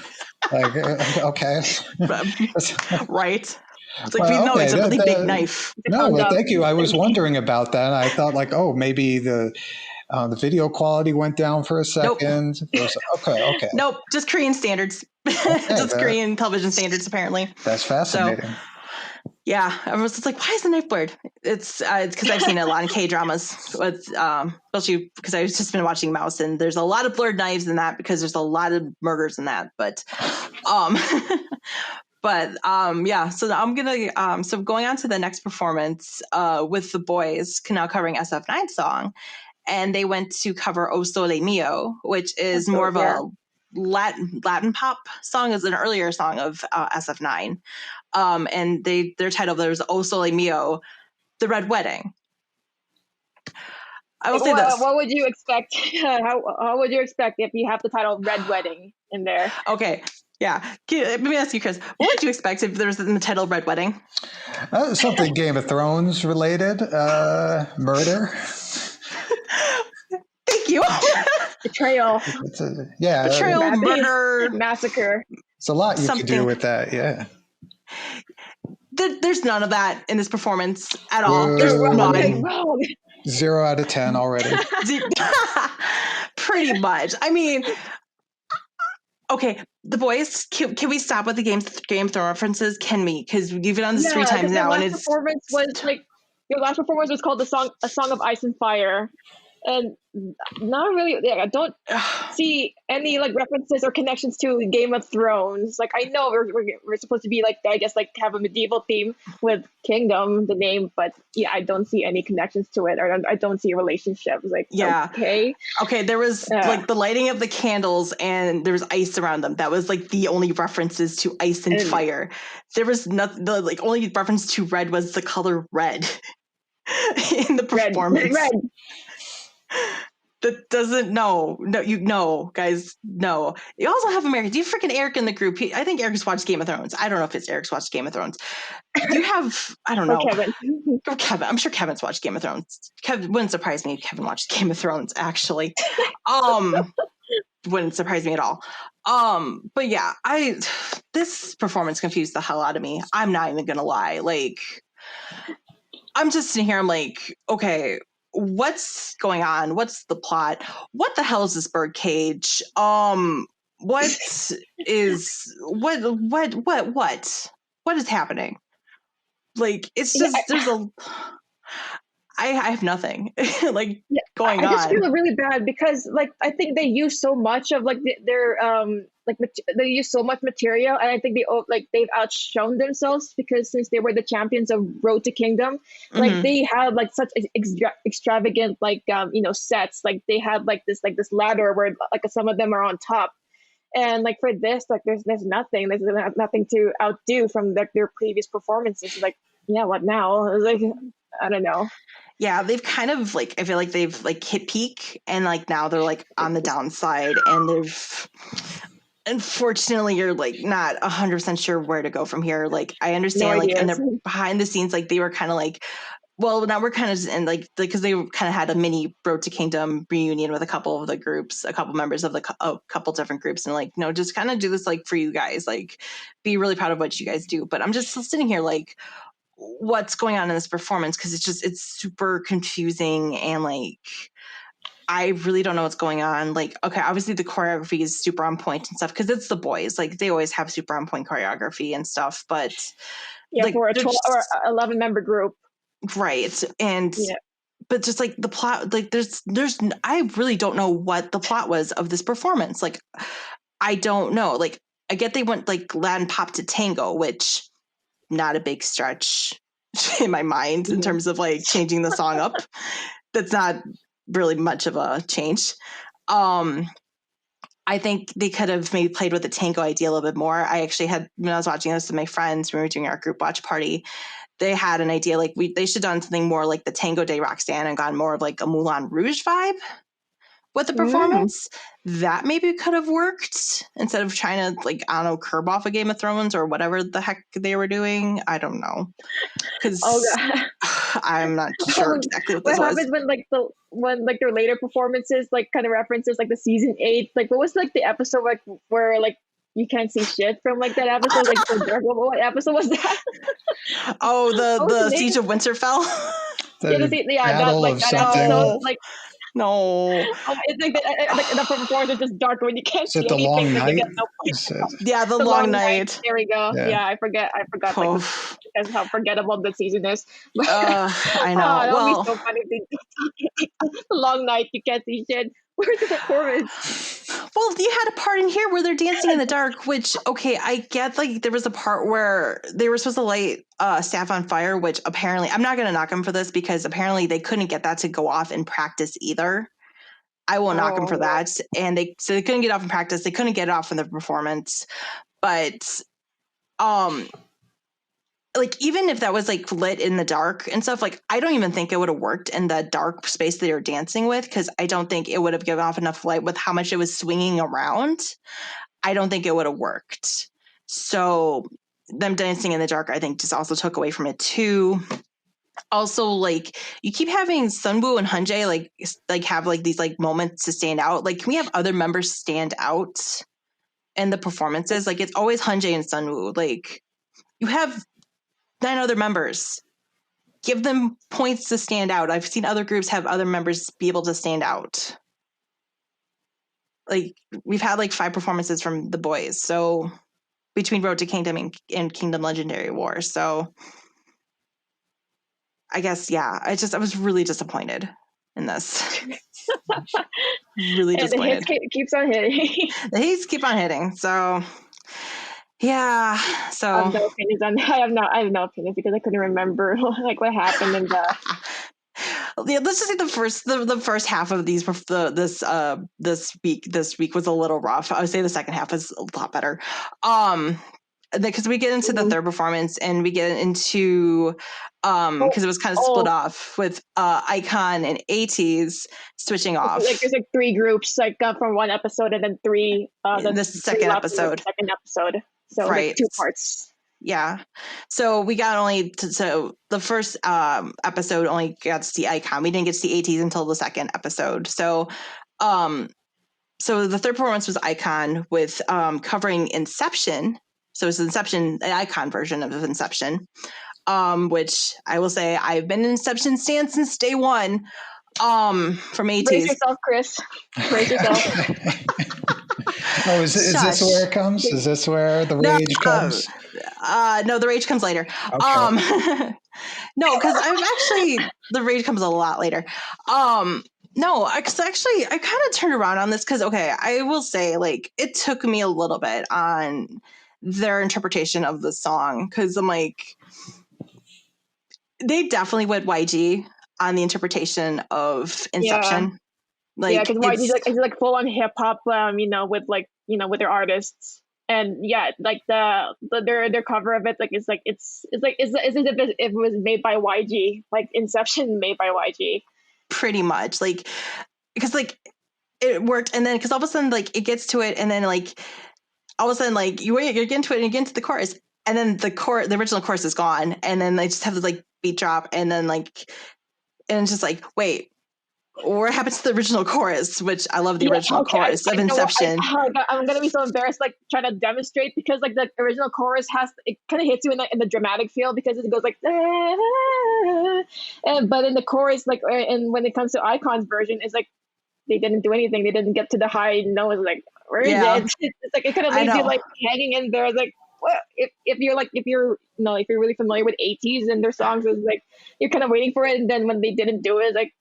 Like, okay. Right. It's like, we know it's a really big knife. No, but thank you. I was wondering about that. I thought like, oh, maybe the video quality went down for a second. Nope. Okay. Nope, just Korean standards. Just Korean television standards, apparently. That's fascinating. So, yeah, I was just like, why is the knife blurred? It's because I've seen it a lot in K-dramas, especially because I've just been watching Mouse, and there's a lot of blurred knives in that because there's a lot of murders in that. But, yeah. So I'm gonna so going on to the next performance with the boys now covering SF9 song, and they went to cover O Sole Mio, which is more of a Latin pop song, is an earlier song of SF9. And their title there was O Sole Mio, The Red Wedding. I will say this. What would you expect? How would you expect if you have the title Red Wedding in there? Okay. Yeah. Let me ask you, Chris, what would you expect if there was in the title Red Wedding? Something Game of Thrones related. Murder. Thank you. Betrayal. Betrayal, murder. Massacre. It's a lot you can do with that, yeah. There's none of that in this performance at all. There's none. 0 out of 10 already. Pretty much. I mean, okay, the boys, can we stop with the Game of Thrones references? Can we? Because you've been on this 3 times now, and it's performance was like your last performance was called A Song of Ice and Fire. And not really, I don't see any like references or connections to Game of Thrones. Like I know we're supposed to be like, I guess, like have a medieval theme with Kingdom, the name, but yeah, I don't see any connections to it, or I don't see relationships. Like, okay, there was like the lighting of the candles, and there was ice around them. That was like the only references to ice and fire. There was nothing. The like only reference to red was the color red in the performance. Red. That doesn't guys, no. You also have American. Do you freaking Eric in the group? I think Eric's watched Game of Thrones. I don't know if it's Eric's watched Game of Thrones. You have, I don't know. Kevin. Kevin. I'm sure Kevin's watched Game of Thrones. Kevin wouldn't surprise me if Kevin watched Game of Thrones, actually. Wouldn't surprise me at all. But yeah, this performance confused the hell out of me. I'm not even gonna lie. Like, I'm just sitting here, I'm like, okay, what's going on? What's the plot? What the hell is this birdcage? What is happening? Like, it's just I have nothing going on. I just feel really bad because like I think they use so much of like their like they use so much material, and I think they've outshone themselves, because since they were the champions of Road to Kingdom, like they have like such extravagant like sets. Like they have like this ladder where like some of them are on top. And like for this, like there's nothing to outdo from their previous performances. Like, yeah, what now? Like, I don't know. Yeah, they've kind of like, I feel like they've like hit peak, and like now they're like on the downside, and they've, unfortunately, you're like not 100% sure where to go from here. Like I understand, like, and they're behind the scenes, like they were kind of like, well, now we're kind of in like, because they kind of had a mini Road to Kingdom reunion with a couple of the groups, a couple members of a couple different groups, and like, no, just kind of do this like for you guys, like be really proud of what you guys do. But I'm just sitting here like, what's going on in this performance? Because it's super confusing, and like I really don't know what's going on. Like, okay, obviously the choreography is super on point and stuff, because it's the boys, like they always have super on point choreography and stuff, but yeah, like, for a 12 or 11 member group, right? And but just like the plot, like there's I really don't know what the plot was of this performance. Like I don't know. Like I get they went like Latin pop to tango, which not a big stretch in my mind in terms of like changing the song up. That's not really much of a change. I think they could have maybe played with the tango idea a little bit more. I actually had, when I was watching this with my friends, when we were doing our group watch party, they had an idea like they should have done something more like the Tango de Roxanne and gone more of like a Moulin Rouge vibe with the performance. That maybe could have worked instead of trying to like, I don't know, curb off a Game of Thrones or whatever the heck they were doing. I don't know, because I'm not sure exactly what this was. Happens when their later performances like kind of references like the season 8, like what was like the episode like where like you can't see shit from like that episode, like so dark. What episode was that? Oh, the Siege of Winterfell. Battle of something. Episode, like no, it's like the performance is just dark when you can't see the anything. long like, night? Yeah, the long night. There we go. Yeah, I forgot. Like, because how forgettable the season is. I know. That well, would be so funny. The long night, you can't see shit. Where's the performance? Well, you had a part in here where they're dancing in the dark, which, okay, I get like there was a part where they were supposed to light staff on fire, which apparently, I'm not going to knock them for this because apparently they couldn't get that to go off in practice either. I will knock them for that. And they couldn't get off in practice. They couldn't get it off in the performance. But like even if that was like lit in the dark and stuff, like I don't even think it would have worked in the dark space that they were dancing with, because I don't think it would have given off enough light with how much it was swinging around. I don't think it would have worked. So them dancing in the dark, I think, just also took away from it too. Also, like you keep having Sunwoo and Hyunjae like have like these like moments to stand out. Like, can we have other members stand out in the performances? Like it's always Hyunjae and Sunwoo. Like you have 9 other members. Give them points to stand out. I've seen other groups have other members be able to stand out. Like we've had like 5 performances from the boys. So between Road to Kingdom and Kingdom Legendary War. So I guess, yeah, I was really disappointed in this. Really disappointed. The hits keeps on hitting. The hits keep on hitting. So yeah, so I have no opinions on that. I have no opinions because I couldn't remember like what happened in the. Yeah, let's just say the first half of this week was a little rough. I would say the second half is a lot better. Because we get into the third performance and we get into because it was kind of split off with iKON and Ateez switching off. Like there's like 3 groups like from one episode and then 3 the second episode. So right. like 2 parts. Yeah. So we got so the first episode only got to see iKON. We didn't get to see Ateez until the second episode. So so the third performance was iKON with covering Inception. So it's Inception, an iKON version of Inception, which I will say I've been an Inception stan since day one. From Ateez. Brace yourself, Chris. Brace yourself. Oh, is this where it comes? Is this where the rage comes? No, the rage comes later. Okay. No, because the rage comes a lot later. No, because actually, I kind of turned around on this because, okay, I will say, like, it took me a little bit on their interpretation of the song because I'm like, they definitely went YG on the interpretation of Inception. Yeah, Like, because YG's it's like full on hip hop, with like with their artists, and yeah, like their cover of it, like it's as if it was made by YG, like Inception made by YG. pretty much like because like it worked, and then because all of a sudden like it gets to it, and then like all of a sudden like you're getting to it and you get into the chorus, and then the original chorus is gone, and then they just have this like beat drop, and then like and it's just like wait. What happens to the original chorus, which I love the original Okay, chorus of Inception. I'm gonna be so embarrassed, like trying to demonstrate because like the original chorus it kind of hits you in the dramatic feel because it goes like, but in the chorus, like, and when it comes to Icon's version, it's like they didn't do anything. They didn't get to the high notes. Like, where is Yeah, it? It's like it kind of leaves you like hanging in there. Like, what if you're really familiar with Ateez and their songs, is like you're kind of waiting for it, and then when they didn't do it, like.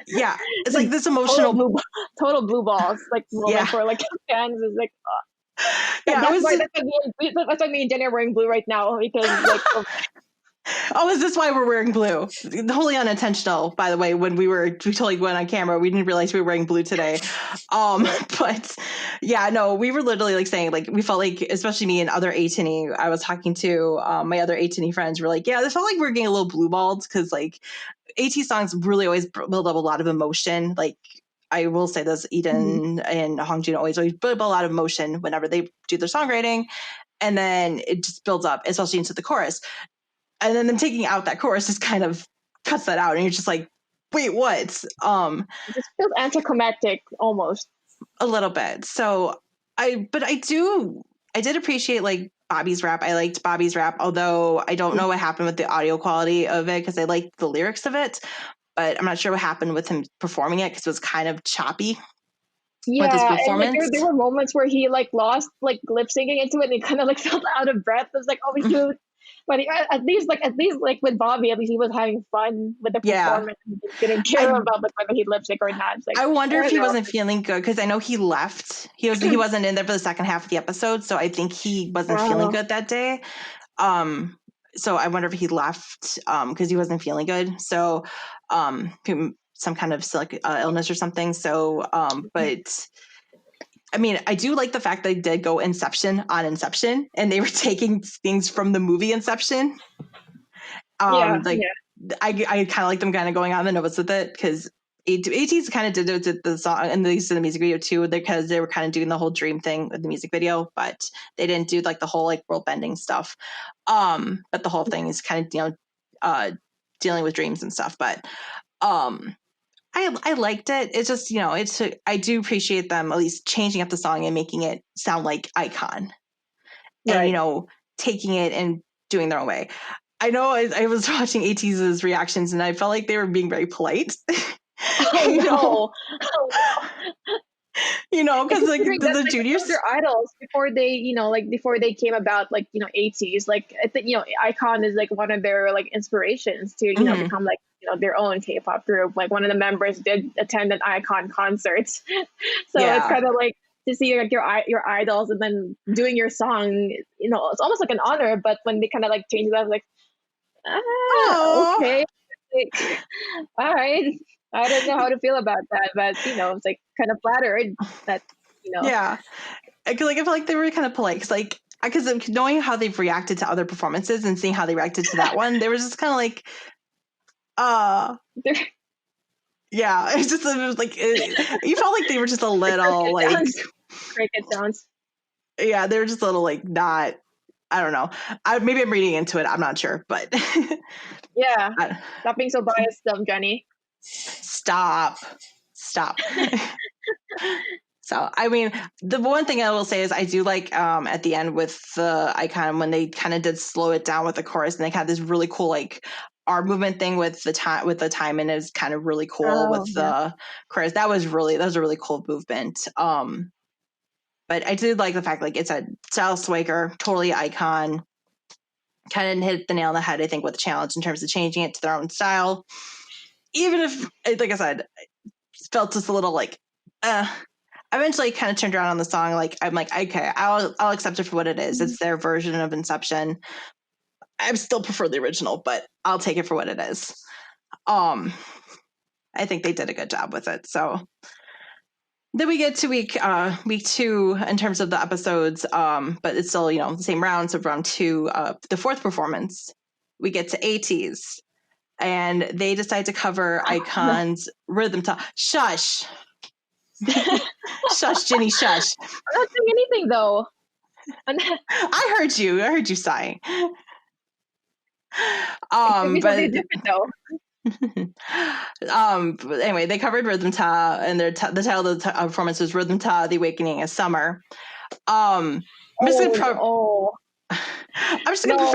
Yeah, it's like this emotional total blue balls like moment for like fans is like that's why me and Jenni are wearing blue right now because like oh, is this why we're wearing blue? Totally unintentional, by the way. When we totally went on camera, we didn't realize we were wearing blue today. But yeah, no, we were literally like saying like we felt like, especially me and other ATINY, I was talking to my other ATINY friends, were like, yeah, this felt like we were getting a little blue balled because like AT songs really always build up a lot of emotion. Like I will say this, Eden and Hongjin always build up a lot of emotion whenever they do their songwriting, and then it just builds up, especially into the chorus. And then them taking out that chorus just kind of cuts that out, and you're just like, wait, what? it just feels anticlimactic almost A little bit. So I did appreciate like Bobby's rap. I liked Bobby's rap, although I don't know what happened with the audio quality of it because I liked the lyrics of it, but I'm not sure what happened with him performing it because it was kind of choppy with his and like performance. there were moments where he like lost like lip syncing into it and he kind of like felt out of breath. I was like, oh shoot. But at least like with Bobby, at least he was having fun with the performance. He didn't care about like whether he lip sync or not. Like, I wonder if he wasn't feeling good because I know he left. He wasn't in there for the second half of the episode, so I think he wasn't feeling good that day. So I wonder if he left because he wasn't feeling good. So some kind of illness or something. So but I mean, I do like the fact that they did go Inception on Inception, and they were taking things from the movie Inception. I kind of like them kind of going on the nose with it because Ateez kind of did it with the song and the music video too, because they were kind of doing the whole dream thing with the music video, but they didn't do like the whole like world bending stuff. But the whole thing is kind of dealing with dreams and stuff. But I liked it. It's just I do appreciate them at least changing up the song and making it sound like Icon, and taking it and doing their own way. I know I was watching Ateez's reactions and I felt like they were being very polite. Oh, no. Because like the juniors, their idols before they came about, like Ateez. Like I think Icon is like one of their like inspirations to become like their own K-pop group. Like one of the members did attend an Icon concert, so it's kind of like to see like your idols and then doing your song. It's almost like an honor. But when they kind of like change it, I was like, okay, all right. I don't know how to feel about that, but it's like kind of flattered that Yeah, because like I feel like they were kind of polite because knowing how they've reacted to other performances and seeing how they reacted to that one, they were just kind of like, yeah. It was like you felt like they were just a little like cricket sounds. Yeah, they were just a little like not. I don't know. Maybe I'm reading into it. I'm not sure, but yeah. Stop being so biased, Jenni. Stop. So, I mean, the one thing I will say is I do like at the end with the Icon when they kind of did slow it down with the chorus, and they had this really cool like arm movement thing with the time, and is kind of really cool with the chorus. That was a really cool movement. But I did like the fact like it's a style swagger, totally Icon. Kind of hit the nail on the head, I think, with the challenge in terms of changing it to their own style. even if, like I said, felt just a little like, eventually kind of turned around on the song. Like, I'm like, okay, I'll accept it for what it is. It's their version of Inception. I still prefer the original, but I'll take it for what it is. I think they did a good job with it. So then we get to week 2 in terms of the episodes, but it's still, the same round. So round 2, the fourth performance, we get to Ateez, and they decide to cover iKON's Rhythm Talk. Shush. Shush, Jenni, shush. I'm not doing anything though. I heard you sighing. Something But different though. But anyway, they covered Rhythm Ta, and the title of the performance was Rhythm Ta: The Awakening of Summer. I'm just gonna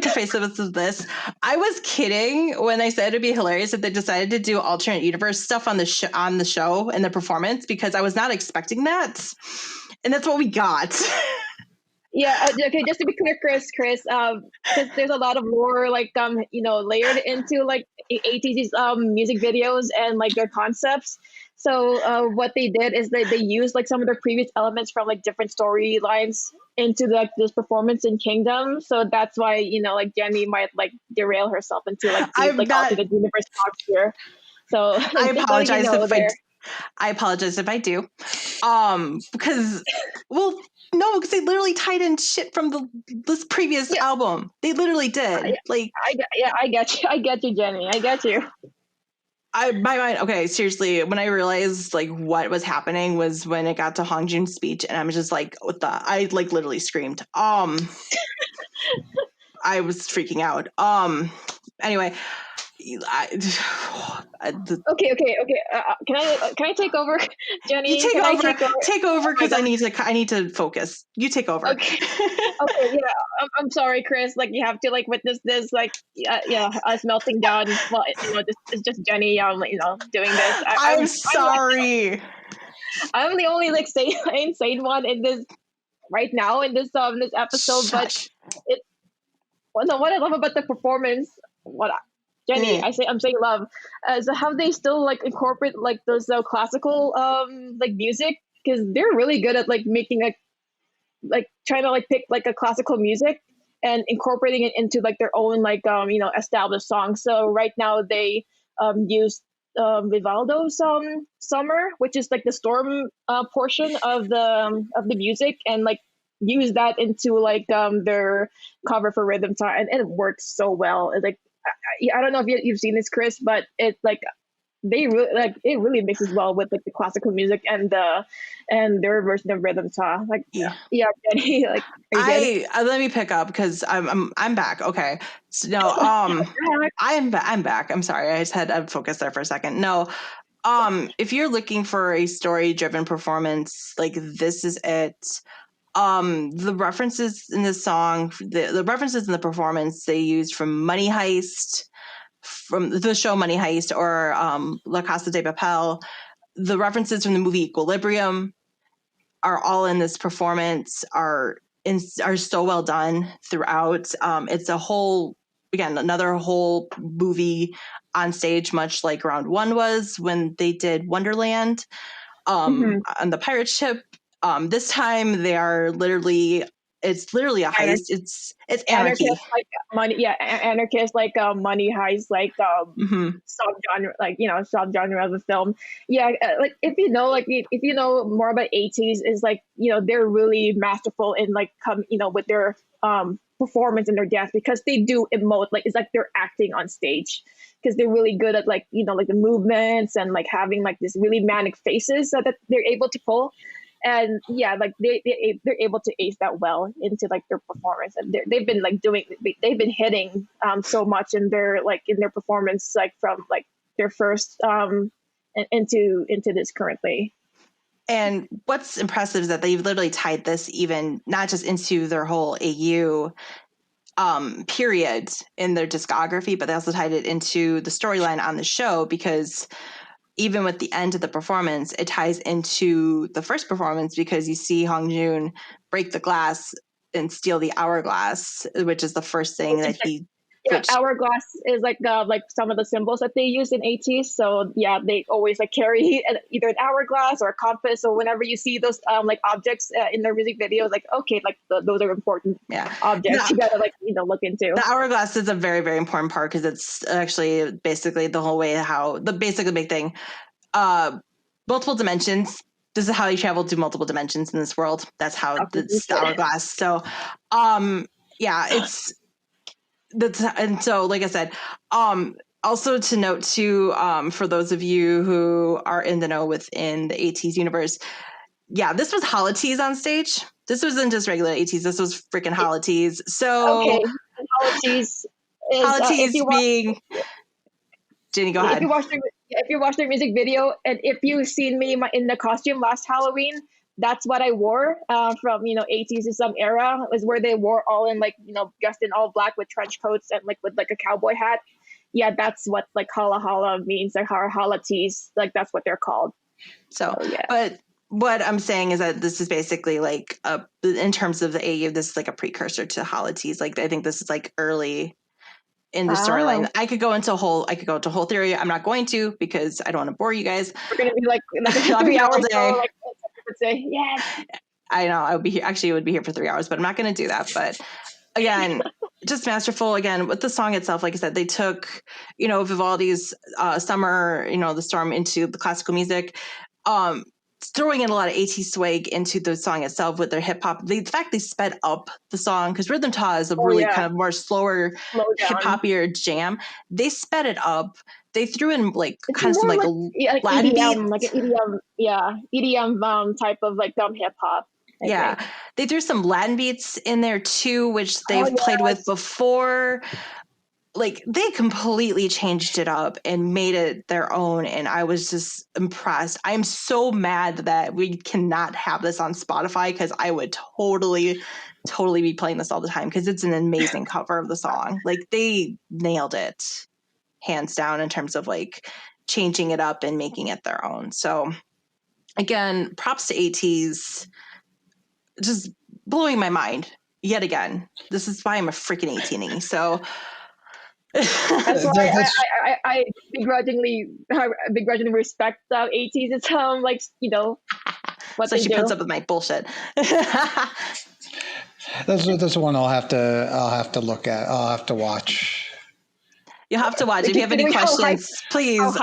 preface it with this. I was kidding when I said it'd be hilarious if they decided to do alternate universe stuff on the show and the performance, because I was not expecting that, and that's what we got. Yeah, okay, just to be clear, Chris, because there's a lot of lore, like, layered into, like, ATZ's music videos and, like, their concepts. So what they did is they used, like, some of their previous elements from, like, different storylines into, like, this performance in Kingdom. So that's why, like, Jenni might, like, derail herself into, like, alternate universe talks here. So I apologize if I do. Because, well, no, because they literally tied in shit from this previous album. They literally did. I get you, Jenni. I get you. My mind. Okay, seriously. When I realized like what was happening was when it got to Hongjoon's speech, and I was just like, "What the?" I like literally screamed. I was freaking out. Anyway. Okay. Can I take over, Jenni? You take over because I need to focus. You take over. Okay. Okay. Yeah. I'm sorry, Chris. Like, you have to like witness this. Like, us melting down. Well, it's just Jenni. Doing this. I'm sorry. I'm the only like insane one in this right now in this episode. Shush. But what I love about the performance, Jenni, I'm saying love, is how they still like incorporate like those classical like music, because they're really good at like making like trying to like pick like a classical music and incorporating it into like their own like established songs. So right now they use Vivaldo's Summer, which is like the storm portion of the music, and like use that into like their cover for Rhythm Time, and it works so well. It's like I don't know if you've seen this, Chris, but it's like it really mixes well with like the classical music and their version of Rhythm Ta. Like Jenni, like let me pick up because I'm back. Okay, so no, I'm back. I'm sorry, I just had to focus there for a second. No, if you're looking for a story-driven performance, like this is it. The references in this song, the references in the performance they used from Money Heist, from the show Money Heist, or La Casa de Papel, the references from the movie Equilibrium are all in this performance, are so well done throughout. It's another whole movie on stage, much like round 1 was when they did Wonderland on the pirate ship. This time they are it's literally a heist. It's Anarchy. Anarchist, like Money Heist, like subgenre of the film. Yeah, like if you know more about Ateez, is like they're really masterful in like with their performance and their dance, because they do emote, like it's like they're acting on stage, because they're really good at like like the movements and like having like this really manic faces that they're able to pull. And like they're able to ace that well into like their performance, and they've been hitting so much in their performance, like from like their first into this currently. And what's impressive is that they've literally tied this even not just into their whole AU period in their discography, but they also tied it into the storyline on the show, because even with the end of the performance, it ties into the first performance, because you see Hongjoon break the glass and steal the hourglass, which is the first thing that he Yeah, hourglass is like some of the symbols that they use in ATEEZ. So yeah, they always like carry either an hourglass or a compass. So whenever you see those like objects in their music videos, like okay, like those are important objects you gotta look into. The hourglass is a very, very important part because it's actually basically the whole way how the big thing. Multiple dimensions. This is how you travel to multiple dimensions in this world. That's how it's the hourglass. So, and so, like I said, also to note too, for those of you who are in the know within the ATEEZ universe, this was ITZY on stage. This wasn't just regular ATEEZ. This was freaking ITZY. So, ITZY being. Jenny, go ahead. If you watch their music video, and if you've seen me in the costume last Halloween, that's what I wore from ATEEZ some era. Was where they wore all in dressed in all black with trench coats and with a cowboy hat. Yeah, that's what Hala Hala means. Like ITZY, that's what they're called. So yeah. But what I'm saying is that this is basically in terms of the AU, this is like a precursor to ITZY. I think this is early in the storyline. I could go into a whole theory. I'm not going to because I don't want to bore you guys. We're gonna be like 3 hours all day. Yes. I know I would be here. Actually, it would be here for 3 hours, but I'm not going to do that. But again, just masterful. Again, with the song itself, like I said, they took Vivaldi's Summer, the Storm into the classical music. Throwing in a lot of ATEEZ swag into the song itself with their hip hop. The fact they sped up the song because Rhythm Ta is a really kind of more slower hip hopier jam. They sped it up. They threw in kind of some Latin EDM, beats, an EDM type of dumb hip hop. They threw some Latin beats in there too, which they've played with before. They completely changed it up and made it their own, and I was just impressed. I'm so mad that we cannot have this on Spotify because I would totally be playing this all the time because it's an amazing cover of the song. They nailed it, hands down, in terms of changing it up and making it their own. So again, props to ATEEZ, just blowing my mind yet again. This is why I'm a freaking 18-y. So. That's why I begrudgingly respect ATEEZ. It's what so they she do. puts up with my bullshit. That's one I'll have to look at. I'll have to watch. You have to watch. If you have any questions, please. We're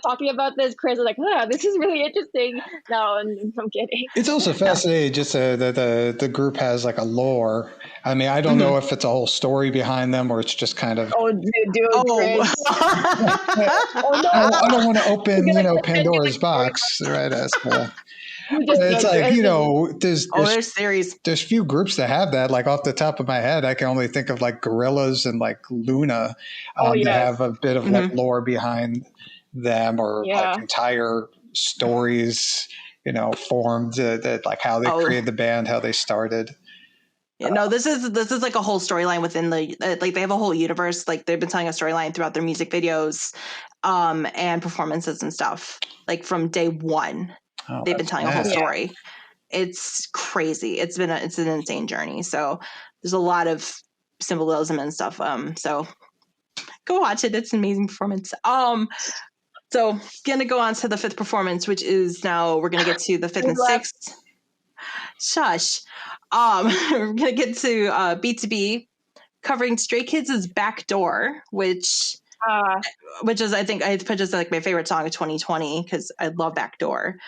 talking about this. Chris is this is really interesting. No, I'm kidding. It's also fascinating just that the group has a lore. I mean, I don't know if it's a whole story behind them or it's just kind of. Oh, Chris. I don't want to open, Pandora's box, right? It's there's theories. There's few groups that have that. Off the top of my head, I can only think of Gorillaz and Luna that have a bit of lore behind them, or entire stories, formed that how they created the band, how they started. Yeah, no, this is a whole storyline within the they have a whole universe. They've been telling a storyline throughout their music videos, and performances and stuff. From day one. They've been telling a whole story. It's crazy. It's an insane journey. So there's a lot of symbolism and stuff. So go watch it. It's an amazing performance. So gonna go on to the fifth performance, which is now we're gonna get to the fifth and sixth. Shush. We're gonna get to B2B covering Stray Kids' Back Door, which is I think I put just my favorite song of 2020 because I love Back Door.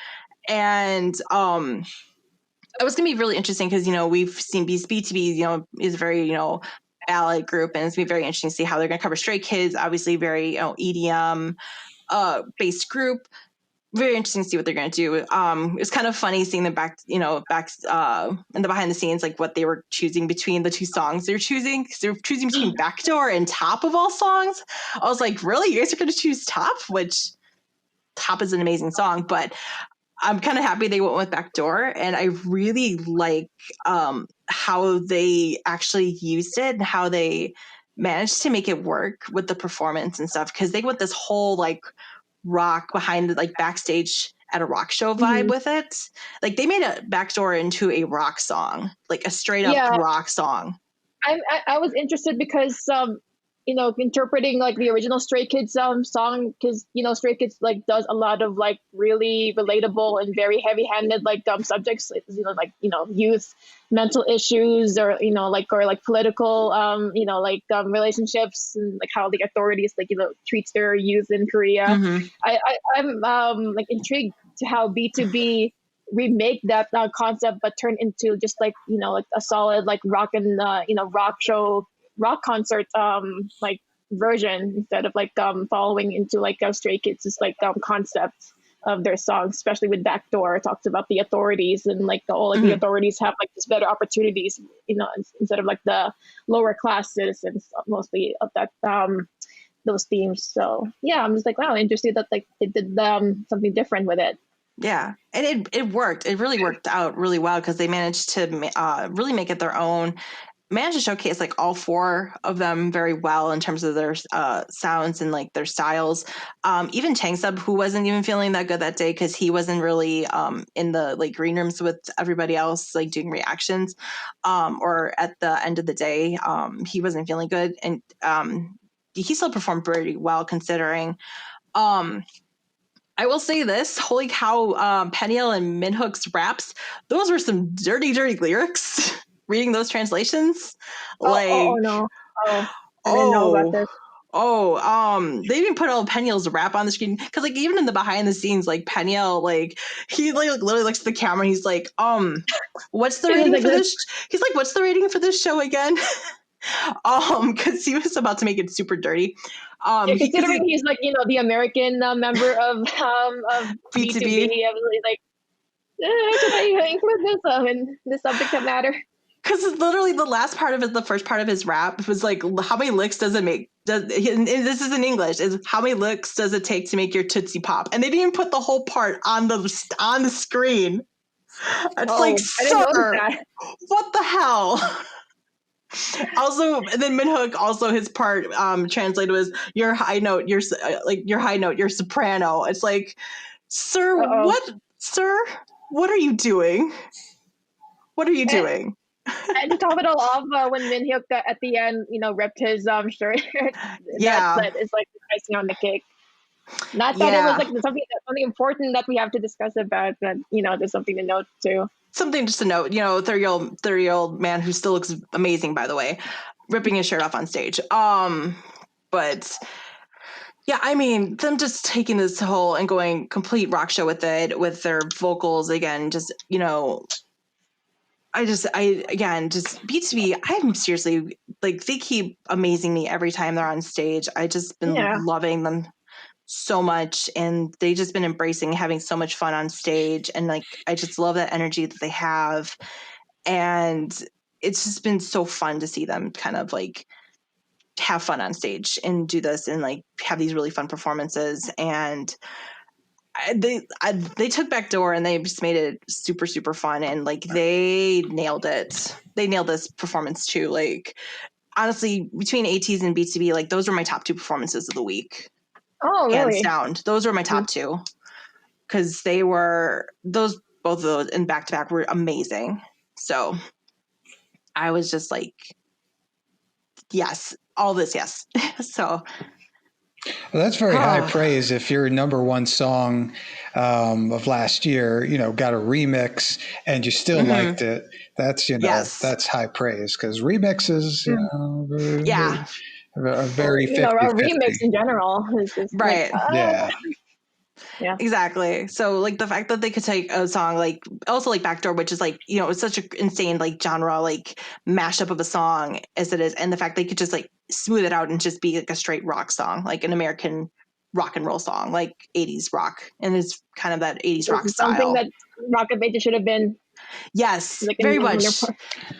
And it was going to be really interesting because, we've seen B2B, is a very, ballad group. And it's going to be very interesting to see how they're going to cover Stray Kids, obviously very, EDM based group. Very interesting to see what they're going to do. It's kind of funny seeing them back in the behind the scenes, what they were choosing between the two songs they're choosing. Because they're choosing between Backdoor and Top of all songs. I was like, really? You guys are going to choose Top? Which Top is an amazing song, but I'm kind of happy they went with Backdoor, and I really like how they actually used it and how they managed to make it work with the performance and stuff, because they went this whole rock behind the backstage at a rock show vibe with it. They made a Backdoor into a rock song, a straight up rock song. I was interested because interpreting like the original Stray Kids song, because Stray Kids like does a lot of like really relatable and very heavy-handed like subjects, youth mental issues, or like political relationships, and like how the authorities treats their youth in Korea. Mm-hmm. I'm like intrigued to how B2B remake that concept, but turn into just like a solid like rock and rock concert like version, instead of like following into like Stray Kids' like concept of their songs, especially with Backdoor. It talks about the authorities, and like the authorities have like just better opportunities, instead of like the lower class citizens, mostly of that those themes. So yeah, I'm just like, wow, interested that like they did something different with it. Yeah, and it worked. It really worked out really well, because they managed to really make it their own. Managed to showcase like all four of them very well in terms of their sounds and like their styles. Even Changsub, who wasn't even feeling that good that day because he wasn't really in the like green rooms with everybody else, like doing reactions, or at the end of the day, he wasn't feeling good, and he still performed pretty well considering. I will say this, holy cow, Peniel and Minhook's raps, those were some dirty, dirty lyrics. Reading those translations, like, oh no, I didn't know about this. They even put all Peniel's rap on the screen, because like even in the behind the scenes, like Peniel, like he like literally looks at the camera and he's like, what's the rating for this? He's like, what's the rating for this show again? Because he was about to make it super dirty. Considering he's like the American member of B2B, I was like, should I include this in the subject matter? Because literally the last part of it, the first part of his rap was like, how many licks does it make? And this is in English. Is how many licks does it take to make your Tootsie Pop? And they didn't even put the whole part on the screen. It's like, sir, what the hell? Also, and then Minhook, also his part translated was your high note, your high note, your soprano. It's like, sir, what are you doing? What are you doing? And to top it all off, when Minhyuk at the end, ripped his shirt. Yeah, it's like icing on the cake. Not that it was like something important that we have to discuss about, but there's something to note too. Something just to note, 30-year-old man who still looks amazing, by the way, ripping his shirt off on stage. But yeah, I mean, them just taking this whole and going complete rock show with it, with their vocals again, just just B2B, I'm seriously, like, they keep amazing me every time they're on stage. I just been loving them so much, and they just been embracing having so much fun on stage, and like I just love that energy that they have, and it's just been so fun to see them kind of like have fun on stage and do this and like have these really fun performances. And they took Backdoor and they just made it super, super fun. And like, they nailed it. They nailed this performance too. Like, honestly, between Ateez and B2B, like those were my top two performances of the week. Oh, really? Hands down. Those were my top two. Cause both of those in back to back were amazing. So I was just like, yes, all this. Yes. So. Well, that's very high praise. If your number one song of last year, got a remix and you still liked it, that's that's high praise, because remixes, are very 50-50. A remix in general is just right. Yeah, exactly. So like the fact that they could take a song like also like Backdoor, which is like, it's such an insane like genre like mashup of a song as it is, and the fact they could just like smooth it out and just be like a straight rock song, like an American rock and roll song, like 80s rock, and it's kind of that 80s rock style. Something that Rock of Ages should have been. Yes, like very much.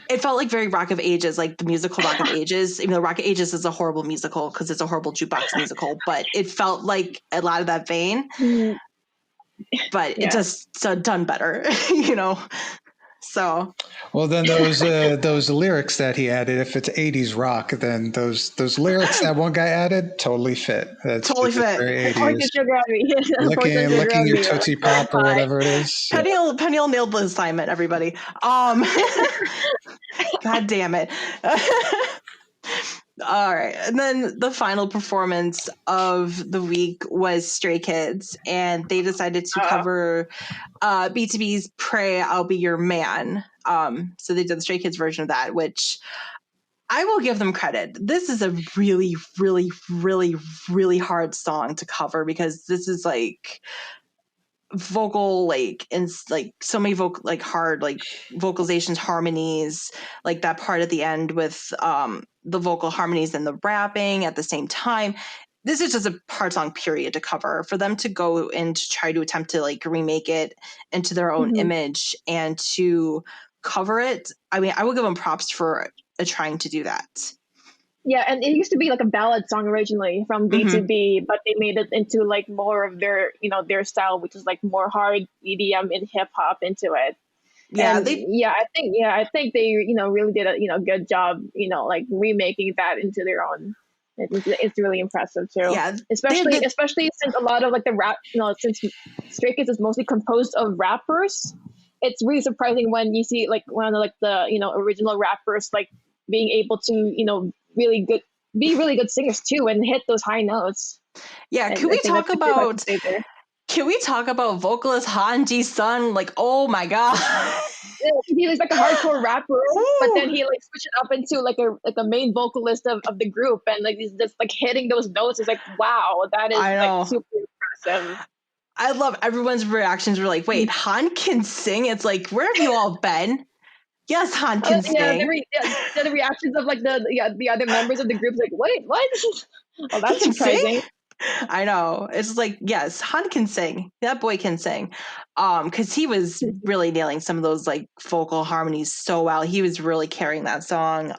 It felt like very Rock of Ages, like the musical Rock of Ages, even though Rock of Ages is a horrible musical because it's a horrible jukebox musical, but it felt like a lot of that vein, but it just done better, So, well, then those lyrics that he added, if it's 80s rock, then those lyrics that one guy added totally fit. That's totally it's fit. very 80s. Orchestra Gravity. Orchestra Licking your Gravity. Tootsie Pop or Hi. whatever it is. Yeah. Peniel nailed the assignment, everybody. God damn it. All right. And then the final performance of the week was Stray Kids, and they decided to cover B2B's Pray I'll Be Your Man. So they did the Stray Kids version of that, which I will give them credit. This is a really, really, really, really hard song to cover because this is like vocal, like, and like so many vocal, like hard, like vocalizations, harmonies, like that part at the end with the vocal harmonies and the rapping at the same time. This is just a hard song, period, to cover. For them to go and to try to attempt to like remake it into their own image and to cover it, I mean, I will give them props for trying to do that. Yeah, and it used to be like a ballad song originally from B2B, but they made it into like more of their, their style, which is like more hard EDM and hip hop into it. Yeah, and I think they, really did a, good job, like remaking that into their own. It's really impressive too. Yeah, especially since a lot of like the rap, since Stray Kids is mostly composed of rappers. It's really surprising when you see like one of like the original rappers like being able to be really good singers too and hit those high notes. Yeah, can we talk about vocalist Han Ji-sun? Like, oh my god. Yeah, he was like a hardcore rapper, but then he like switched it up into like a main vocalist of the group, and like he's just like hitting those notes. It's like, wow, that is like super impressive. I love everyone's reactions were like, wait, Han can sing? It's like, where have you all been? Yes, Han can sing. The reactions of like the other members of the group, like, wait, what? Oh, that's surprising. Sing? I know. It's like, yes, Han can sing. That boy can sing. Because he was really nailing some of those like vocal harmonies so well. He was really carrying that song.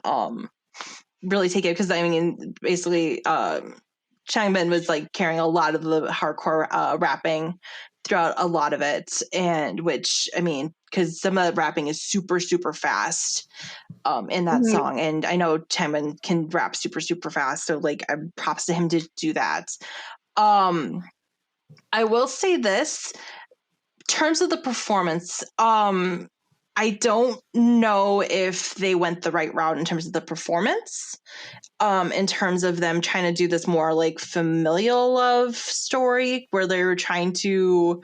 Really take it, because I mean, basically, Changbin was like carrying a lot of the hardcore rapping throughout a lot of it, and which, I mean, because some of the rapping is super, super fast in that song, and I know Changbin can rap super, super fast, so like props to him to do that. I will say this, in terms of the performance, I don't know if they went the right route in terms of the performance, in terms of them trying to do this more like familial love story where they were trying to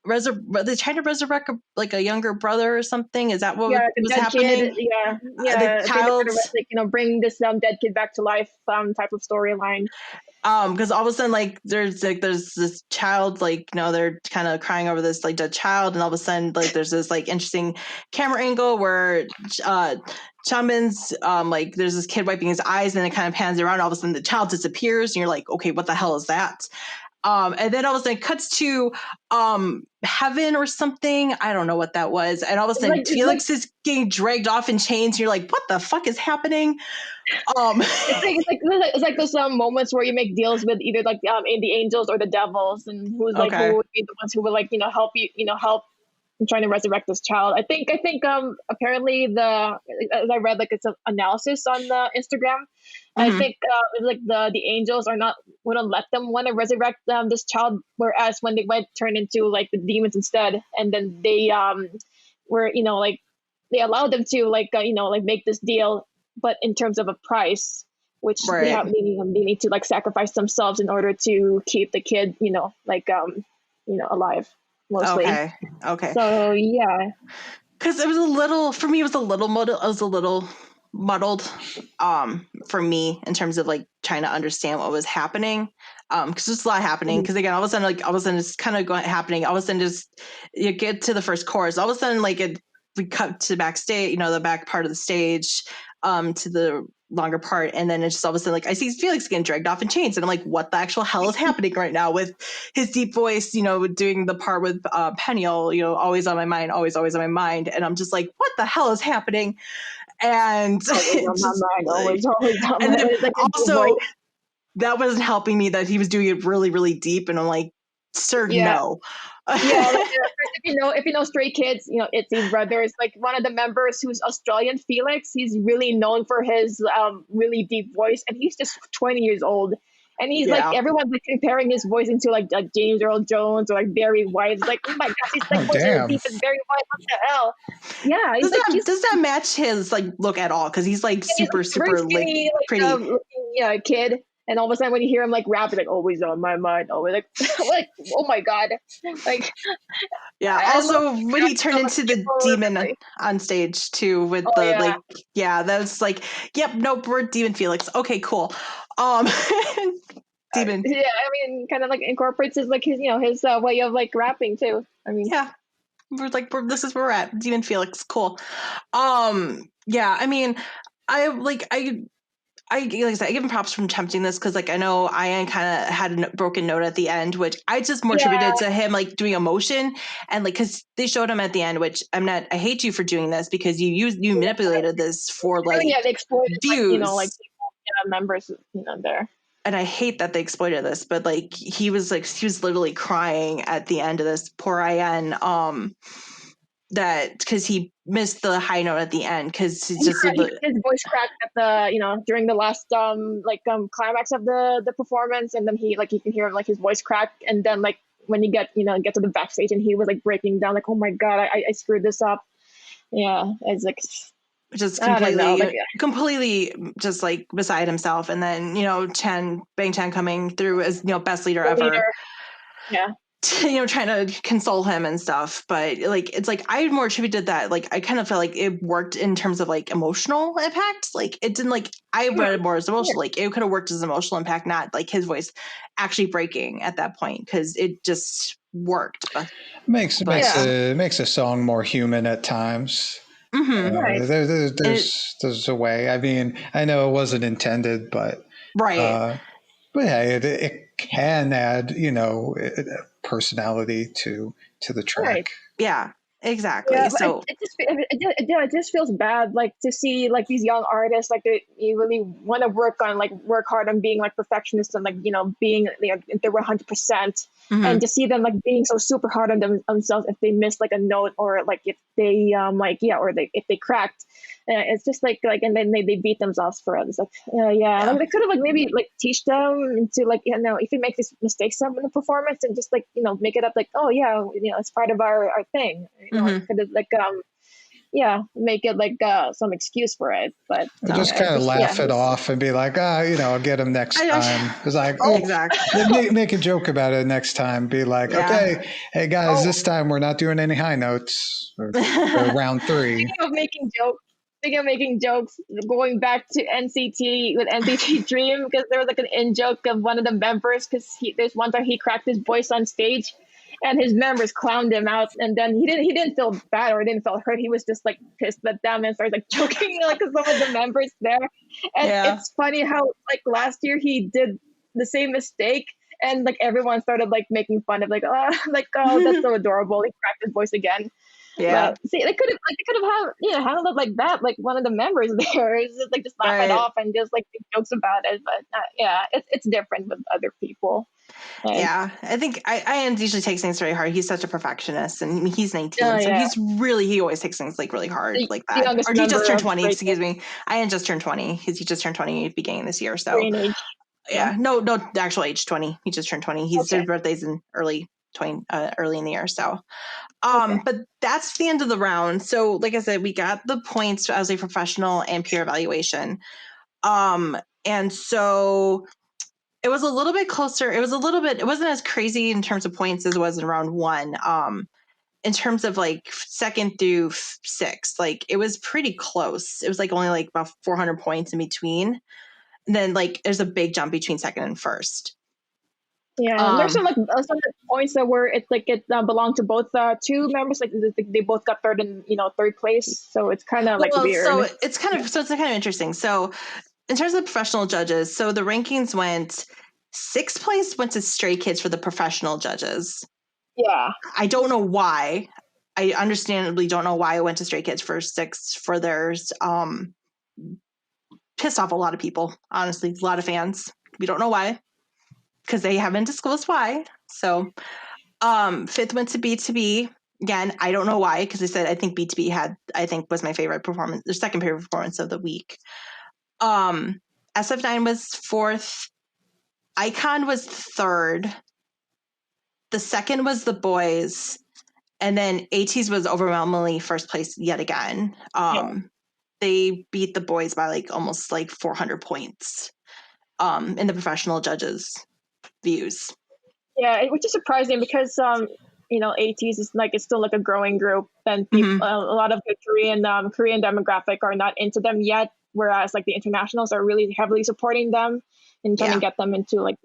resurrect like a younger brother or something. Is that what was happening? Kid, the child, like, bring this dead kid back to life, type of storyline. Because all of a sudden, like, there's this child, like, they're kind of crying over this like dead child, and all of a sudden, like, there's this like interesting camera angle where Changbin's like, there's this kid wiping his eyes, and it kind of pans around. All of a sudden, the child disappears, and you're like, okay, what the hell is that? And then all of a sudden it cuts to heaven or something. I don't know what that was. And all of a sudden Felix is getting dragged off in chains. And you're like, what the fuck is happening? It's like those moments where you make deals with either like the angels or the devils, and who would be the ones who would like help you help in trying to resurrect this child. I think apparently as I read like it's an analysis on the Instagram. I think it's like the angels wouldn't let them want to resurrect this child, whereas when they went turn into like the demons instead, and then they were like they allowed them to like make this deal, but in terms of a price, which they need to like sacrifice themselves in order to keep the kid alive mostly. Okay. So yeah, because it was a little muddled for me in terms of like trying to understand what was happening, because there's a lot happening, because again all of a sudden it's kind of happening, all of a sudden just you get to the first chorus, all of a sudden like we cut to backstage, the back part of the stage, to the longer part, and then it's just all of a sudden like I see Felix getting dragged off in chains, and I'm like, what the actual hell is happening right now, with his deep voice, doing the part with Peniel, always on my mind, always on my mind, and I'm just like, what the hell is happening? And always on my and mind. Also that wasn't helping me that he was doing it really, really deep, and I'm like, Sir, Yeah. no. Yeah, like, if you know Stray Kids, you know ITZY brothers. Like one of the members who's Australian, Felix. He's really known for his really deep voice, and he's just 20 years old. And he's like Yeah. everyone's like comparing his voice into like James Earl Jones or like Barry White. It's like, oh my gosh, he's like voice as deep as Barry White. What the hell? Yeah, does that match his like look at all? Because he's like super very skinny, like pretty. looking, kid. And all of a sudden, when you hear him like rap, it's like always on my mind. Always like, like, oh my god, like. Yeah. Also, when he turned into the demon on stage too, with that was like, yep, nope, we're Demon Felix. Okay, cool. Demon. Yeah, I mean, kind of like incorporates his like his his way of like rapping too. I mean, yeah, this is where we're at. Demon Felix, cool. Yeah, I mean, like I said, I give him props for attempting this because, like, I know Ian kind of had a broken note at the end, which I just more attributed to him, like, doing emotion and, like, because they showed him at the end, which I hate you for doing this because you manipulated this for, like, they exploited, views. Like members, there. And I hate that they exploited this, but, like, he was literally crying at the end of this, poor Ian, that because he missed the high note at the end because his voice cracked at the during the last climax of the performance, and then you can hear like his voice crack, and then like when you get to the backstage and he was like breaking down like, oh my god, I screwed this up. Yeah, it's like just completely just like beside himself, and then Bang Chan coming through as best leader ever. Yeah. Trying to console him and stuff, but like it's like I more attributed that, like I kind of felt like it worked in terms of like emotional impact. Like it didn't, like I read it more as emotional, like it could have worked as emotional impact, not like his voice actually breaking at that point, because it just worked. Makes a song more human at times. Mm-hmm. Right. There's a way. I mean, I know it wasn't intended, but right. But hey, it can add, personality to the track. Right. Yeah, exactly. Yeah, so it just feels bad, like to see like these young artists, like you really want to work hard on being like perfectionists and like being they were 100%, and to see them like being so super hard on themselves if they miss like a note, or like if they if they cracked. It's just like and then they beat themselves for it. It's like like they could have like maybe like teach them into like if you make these mistakes in the performance, and just like make it up like, oh yeah, it's part of our thing. Could have like make it like some excuse for it, but just kind of laugh it off and be like, I'll get him next time. It's like, exactly. Make a joke about it next time. Be like, okay, hey guys, this time we're not doing any high notes for round 3. Speaking of making jokes, going back to NCT with NCT Dream, because there was like an in joke of one of the members, because there's one time he cracked his voice on stage, and his members clowned him out, and then he didn't feel bad or didn't feel hurt. He was just like pissed at them and started like joking like with some of the members there. And it's funny how like last year he did the same mistake, and like everyone started like making fun of oh that's so adorable. He cracked his voice again. Yeah. But, see, they could have handled it like that. Like one of the members there is just like laugh it off and just like make jokes about it. But it's different with other people. I think Ian usually takes things very hard. He's such a perfectionist, and he's 19, so he always takes things like really hard, like that. Or he just turned 20. Excuse me, Ian just turned 20. He just turned 20 at the beginning of this year. So no, the actual age 20. He just turned 20. His birthday's in early in the year. So. But that's the end of the round. So like I said, we got the points as a professional and peer evaluation. And so it was a little bit closer. It wasn't as crazy in terms of points as it was in round 1. In terms of like 2nd through 6th, like it was pretty close. It was like only like about 400 points in between. And then like there's a big jump between 2nd and 1st. Yeah, there's some points that were it belonged to both 2 members. Like they both got 3rd place, so it's kind of weird. So it's kind of interesting. So in terms of professional judges, so the rankings went 6th place went to Stray Kids for the professional judges. Yeah, I don't know why. I understandably don't know why it went to Stray Kids for 6th for theirs. Pissed off a lot of people. Honestly, a lot of fans. We don't know why. Because they haven't disclosed why. So, fifth went to B2B. Again, I don't know why, because I think B2B was my favorite performance, the second favorite performance of the week. SF9 was fourth. iKON was third. The second was the boys. And then Ateez was overwhelmingly first place yet again. They beat the boys by like almost like 400 points in the professional judges' views. Yeah, which is surprising because Ateez is like it's still like a growing group, and people, a lot of the Korean demographic are not into them yet, whereas like the internationals are really heavily supporting them and trying to get them into like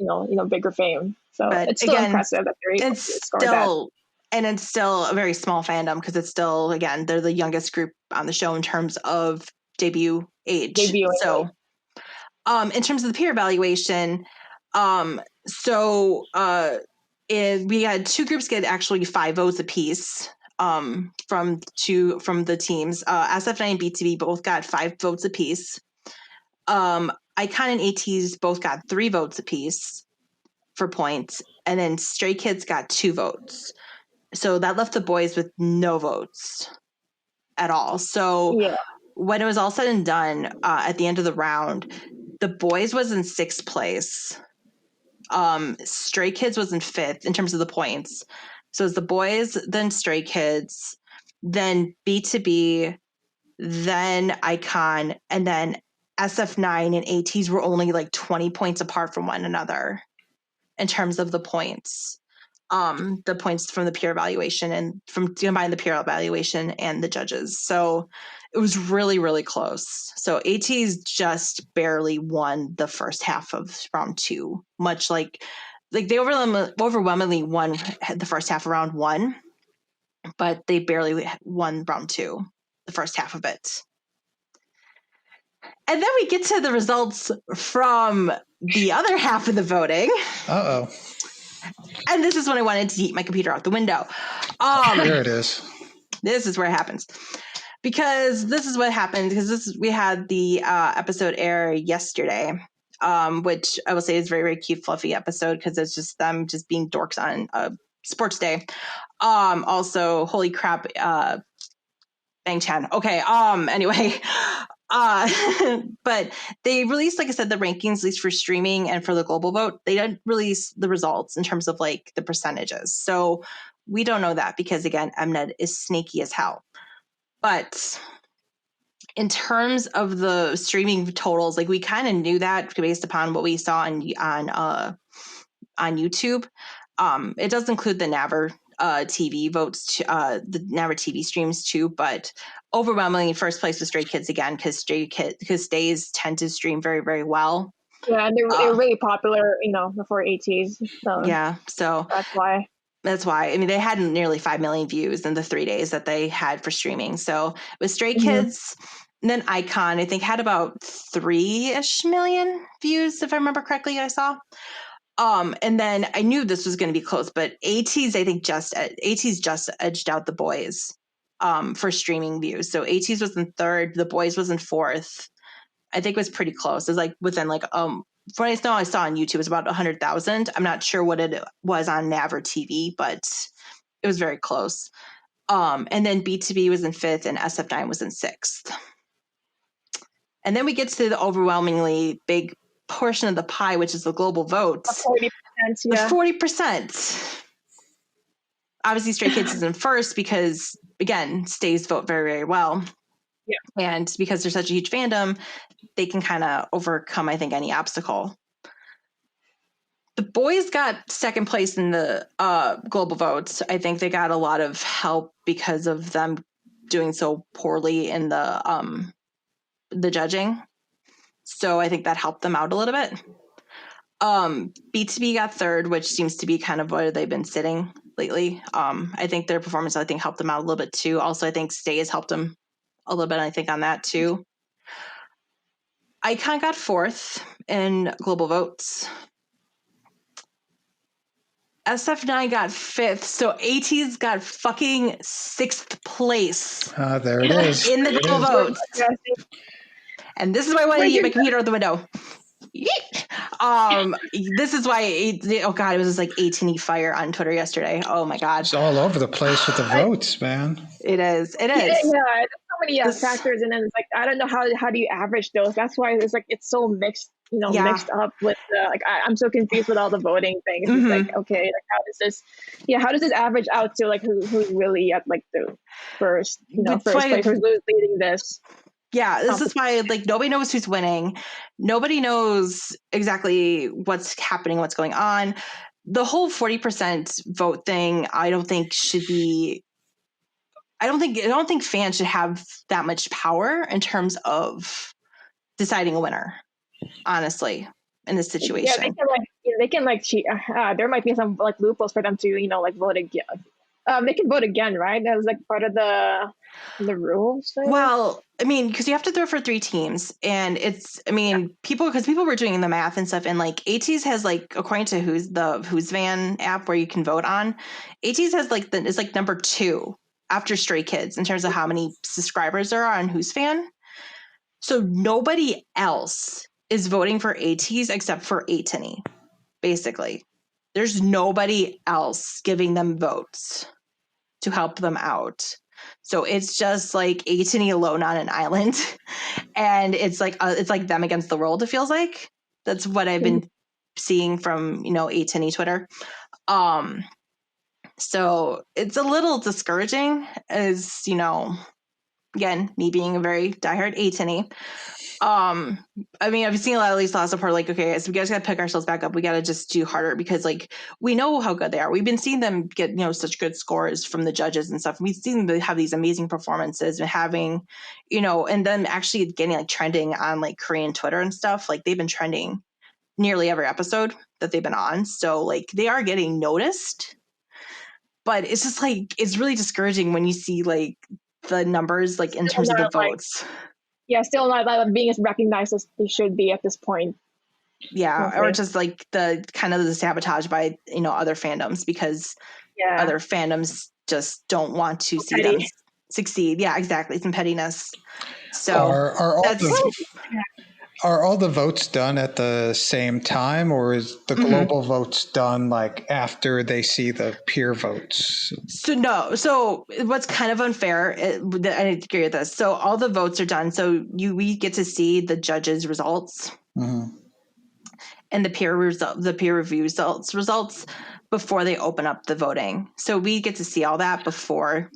bigger fame. So but it's still impressive that they're able to score that. And it's still a very small fandom because it's still, again, they're the youngest group on the show in terms of debut age. So in terms of the peer evaluation, we had two groups get actually 5 votes apiece from the teams. SF9 and B2B both got 5 votes apiece. iKON and Ateez both got 3 votes apiece for points. And then Stray Kids got 2 votes. So that left the boys with no votes at all. So when it was all said and done, at the end of the round, the boys was in 6th place. Stray Kids was in 5th in terms of the points. So it's the boys, then Stray Kids, then B2B, then iKON, and then SF9 and Ateez were only like 20 points apart from one another in terms of the points. The points from the peer evaluation and from combine the peer evaluation and the judges. So it was really, really close. So Ateez just barely won the first half of round 2, much like they overwhelmingly won the first half of round 1, but they barely won round 2, the first half of it. And then we get to the results from the other half of the voting. Uh-oh. And this is when I wanted to eat my computer out the window. There it is. This is where it happens. Because this is what happened. Because we had the episode air yesterday, which I will say is a very, very cute, fluffy episode because it's just them just being dorks on a sports day. Also, holy crap, Bang Chan. Okay. Anyway. But they released, like I said, the rankings, at least for streaming and for the global vote. They didn't release the results in terms of like the percentages. So we don't know that because, again, Mnet is snaky as hell. But in terms of the streaming totals, like we kind of knew that based upon what we saw on YouTube. It does include the Naver TV votes, the Naver TV streams too, but overwhelmingly first place was Stray Kids again because Stays tend to stream very, very well. Yeah, and they're really popular, before Ateez. So yeah, so that's why. I mean, they had nearly 5 million views in the 3 days that they had for streaming. So with Stray Kids, and then iKON, I think had about 3-ish million views, if I remember correctly. I saw. And then I knew this was going to be close, but Ateez, I think Ateez just edged out the boys for streaming views. So Ateez was in 3rd, the boys was in 4th. I think it was pretty close. It was like within like what I saw on YouTube was about 100,000. I'm not sure what it was on Naver TV, but it was very close. And then B2B was in 5th and SF9 was in 6th. And then we get to the overwhelmingly big portion of the pie, which is the global votes. 40%, yeah. The 40%. Obviously, Stray Kids is in first because, again, Stays vote very, very well. Yeah. And because they're such a huge fandom, they can kind of overcome, I think, any obstacle. The boys got 2nd place in the global votes. I think they got a lot of help because of them doing so poorly in the judging. So I think that helped them out a little bit. B2B got 3rd, which seems to be kind of where they've been sitting lately. I think their performance, helped them out a little bit too. Also, I think Stay has helped them a little bit, I think, on that too. iKON got 4th in global votes. SF9 got 5th, so Ateez got fucking 6th place. There it is. In the global votes. And this is why I wanted to get my computer out the window. This is why it was just like ATEEZ fire on Twitter yesterday. Oh my god, it's all over the place with the votes, man. it is. Yeah, there's so many factors, and then it's like I don't know how do you average those. That's why it's like it's so mixed, mixed up with I'm so confused with all the voting things. It's like, okay, like how does this average out to like who's really at like the first place, who's leading this? Yeah, this is why like nobody knows who's winning. Nobody knows exactly what's happening, what's going on. The whole 40% vote thing, I don't think fans should have that much power in terms of deciding a winner, honestly, in this situation. Yeah, they can cheat. There might be some like loopholes for them to vote again. They can vote again, right? That was like part of the rules. Well, I mean, because you have to throw for 3 teams, and people were doing the math and stuff, and like Ateez has like, according to Who's Van app where you can vote on, Ateez has like is like number 2 after Stray Kids in terms of how many subscribers there are on Who's Fan. So nobody else is voting for Ateez except for ITZY, basically. There's nobody else giving them votes to help them out. So it's just like ITZY alone on an island, and it's like them against the world. It feels like that's what I've been seeing from ITZY Twitter. So it's a little discouraging, as again, me being a very diehard ITZY. I've seen a lot of these last support like, okay, so we guys got to pick ourselves back up. We got to just do harder because like we know how good they are. We've been seeing them get such good scores from the judges and stuff. We've seen them have these amazing performances and having and then actually getting like trending on like Korean Twitter and stuff. Like they've been trending nearly every episode that they've been on. So like they are getting noticed, but it's just like it's really discouraging when you see like the numbers like in terms of the votes. Still not being as recognized as they should be at this point. Yeah, or just like the kind of the sabotage by other fandoms because other fandoms just don't want to see them succeed. Yeah, exactly. Some pettiness. So are all the votes done at the same time, or is the global votes done like after they see the peer votes? So what's kind of unfair, I agree with this. So all the votes are done. So we get to see the judges' results and the peer review results before they open up the voting. So we get to see all that before.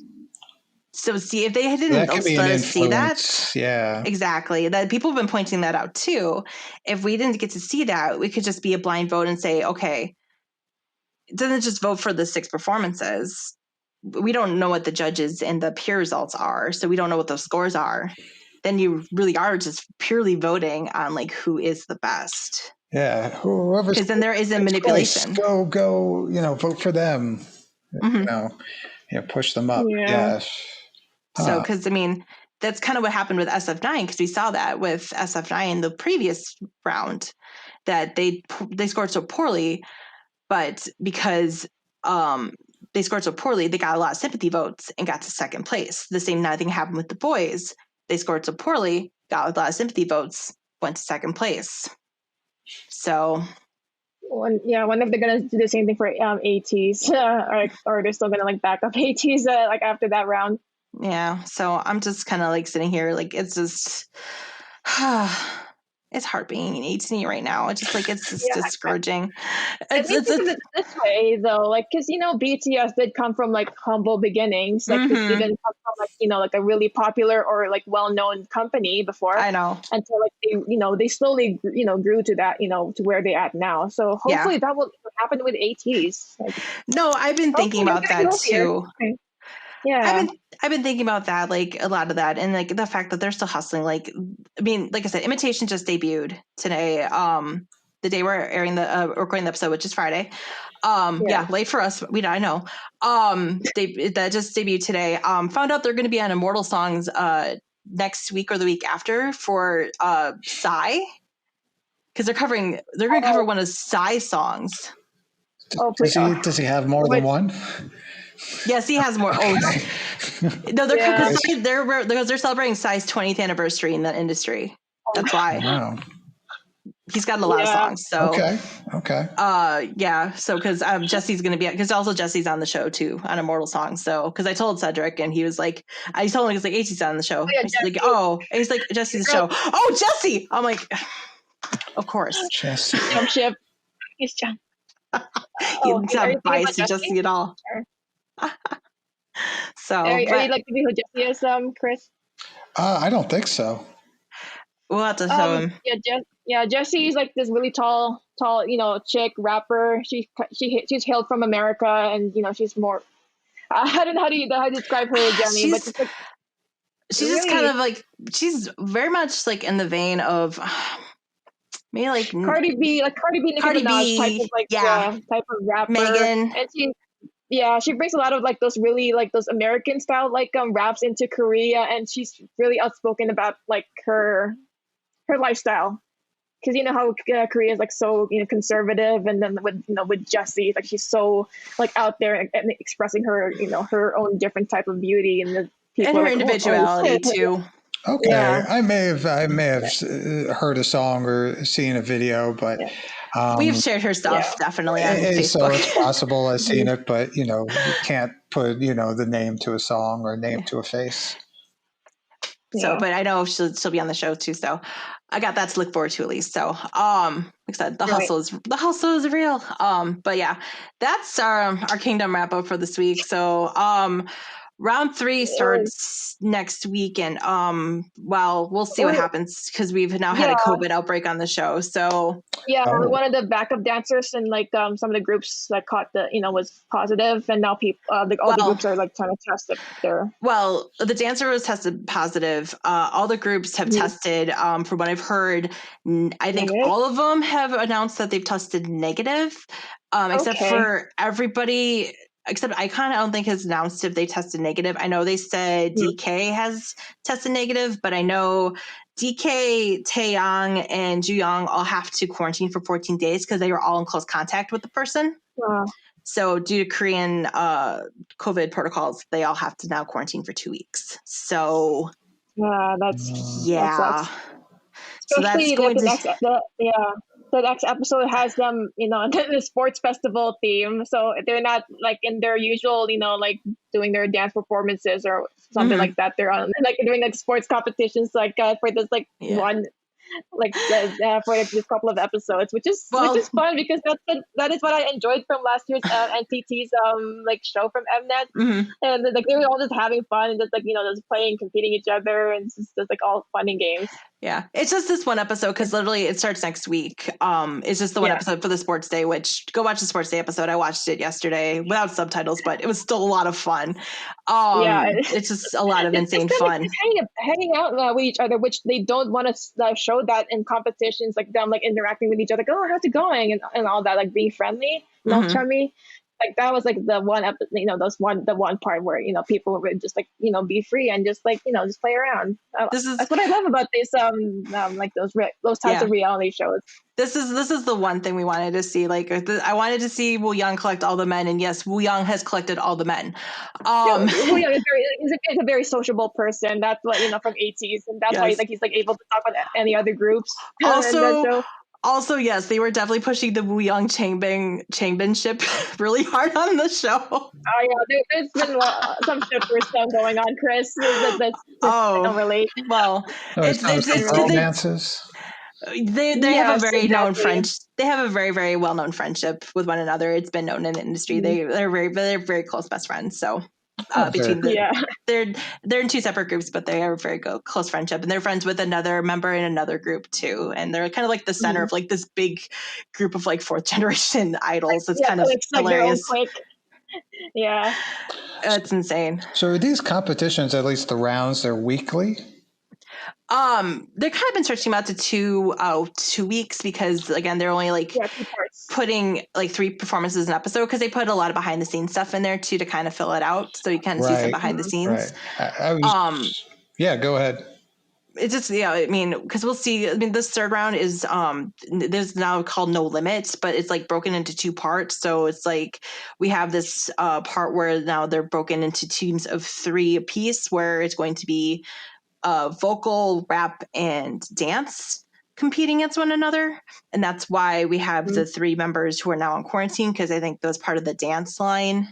So see if they didn't let us see that. Yeah, exactly. That people have been pointing that out too. If we didn't get to see that, we could just be a blind vote and say, okay, it doesn't just vote for the 6 performances. We don't know what the judges and the peer results are, so we don't know what those scores are. Then you really are just purely voting on like who is the best. Yeah, whoever's because then there is a manipulation. Go, vote for them. Push them up. Yeah. So, because that's kind of what happened with SF9, because we saw that with SF9 the previous round, that they scored so poorly, but because they scored so poorly, they got a lot of sympathy votes and got to second place. The same thing happened with the boys. They scored so poorly, got a lot of sympathy votes, went to second place. So, wonder if they're gonna do the same thing for Ateez, or they're still gonna back up Ateez after that round. Yeah, so I'm just kind of sitting here it's just it's hard being an ITZY right now. It's just it's just discouraging. It's this way though, because BTS did come from humble beginnings. They didn't come from a really popular or well-known company before. I know. And so they slowly grew to that to where they at now. So hopefully that will happen with Ateez. No, I've been thinking about that too. Okay. Yeah, I've been thinking about that, a lot of that, and the fact that they're still hustling. Like I said, Imitation just debuted today. The day we're airing recording the episode, which is Friday. Late for us. I know. That just debuted today. Found out they're going to be on Immortal Songs next week or the week after for Psy, because they're going to cover one of Psy's songs. Does he have more than one? Yes, he has more. No, they're celebrating Psy's 20th anniversary in the industry. That's why. Wow. He's got a lot of songs. So okay. Yeah. So because Jesse's gonna be because also Jesse's on the show too on Immortal Song. So because I told Cedric and he was like, I told him he was like, Ateez on the show. yeah, He's like, oh, and he's like, Jesse's the show. Oh, Jesse. I'm like, of course. Jesse. Jump ship. He's jump. He's not biased to Jesse at all. Sure. So Are you like to be who Jesse is, Chris? I don't think so. We'll have to show him. Jesse's like this really tall, chick rapper. She's hailed from America, and she's more. I don't know how to describe her, Jenni, but it's like she's really, just kind of like she's very much like in the vein of maybe like Cardi B, Nicki Minaj type of type of rapper. Megan, and she brings a lot of like those really like those American style like raps into Korea, and she's really outspoken about like her lifestyle, because how Korea is like so conservative, and then with Jessie, like she's so like out there and expressing her her own different type of beauty, and the people and her individuality too. Okay, yeah. I may have heard a song or seen a video, but we've shared her stuff definitely on Facebook. So it's possible I've seen it, but you can't put the name to a song or name to a face. So, but I know she'll be on the show too. So I got that to look forward to at least. So, like I said, the hustle is real. But yeah, that's our Kingdom wrap up for this week. So, round 3 starts next week, and we'll see what happens because we've now had a COVID outbreak on the show. So one of the backup dancers and like some of the groups that caught was positive, and now people all the groups are like trying to test it there. Well, the dancer was tested positive. All the groups have tested. From what I've heard, I think all of them have announced that they've tested negative, except for everybody. Except Icon, I don't think has announced if they tested negative. I know they said DK has tested negative, but I know DK, Taeyong, and Jooyoung all have to quarantine for 14 days because they were all in close contact with the person. Wow. So due to Korean COVID protocols, they all have to now quarantine for 2 weeks. So that sucks. So that's going the next episode has them, the sports festival theme. So they're not like in their usual, like doing their dance performances or something like that. They're on like doing like sports competitions, like for this like one, like for this couple of episodes, which is fun because that is what I enjoyed from last year's NCT's like show from Mnet, and like they were all just having fun and just like just playing, competing each other, and it's just like all fun and games. Yeah, it's just this one episode because literally it starts next week. It's just the one episode for the sports day, which go watch the sports day episode. I watched it yesterday without subtitles, but it was still a lot of fun. It's just a lot of insane fun. Hanging out with each other, which they don't want to show that in competitions, like them like interacting with each other. Like, oh, how's it going, and all that, like being friendly, not chummy. Like that was like the one episode, the one part where people would just like be free and just like just play around. That's what I love about this like those types of reality shows. This is the one thing we wanted to see. Like I wanted to see Wooyoung collect all the men, and yes, Wooyoung has collected all the men. Wooyoung is a very sociable person. That's what from Ateez, and that's why like he's like able to talk with any other groups. Also, yes, they were definitely pushing the Wooyoung Changbin really hard on the show. Oh yeah, there's been some shipper stuff going on, Chris. I don't relate. Well, it's romances. They have a very known French. They have a very, very well known friendship with one another. It's been known in the industry. They're very close best friends. So. They're in 2 separate groups, but they are very close friendship, and they're friends with another member in another group too, and they're kind of like the center of like this big group of like 4th generation idols. It's kind of hilarious. Yeah, it's insane. So are these competitions, at least the rounds, they're weekly? They're kind of been stretching them out to 2 weeks because again they're only like putting like 3 performances an episode because they put a lot of behind the scenes stuff in there too to kind of fill it out, so you kind of see some behind the scenes. Go ahead. It's just I mean because we'll see. I mean this 3rd round is there's now called No Limits, but it's like broken into 2 parts. So it's like we have this part where now they're broken into teams of 3 apiece, where it's going to be vocal, rap, and dance, competing against one another. And that's why we have the 3 members who are now in quarantine, because I think that was part of the dance line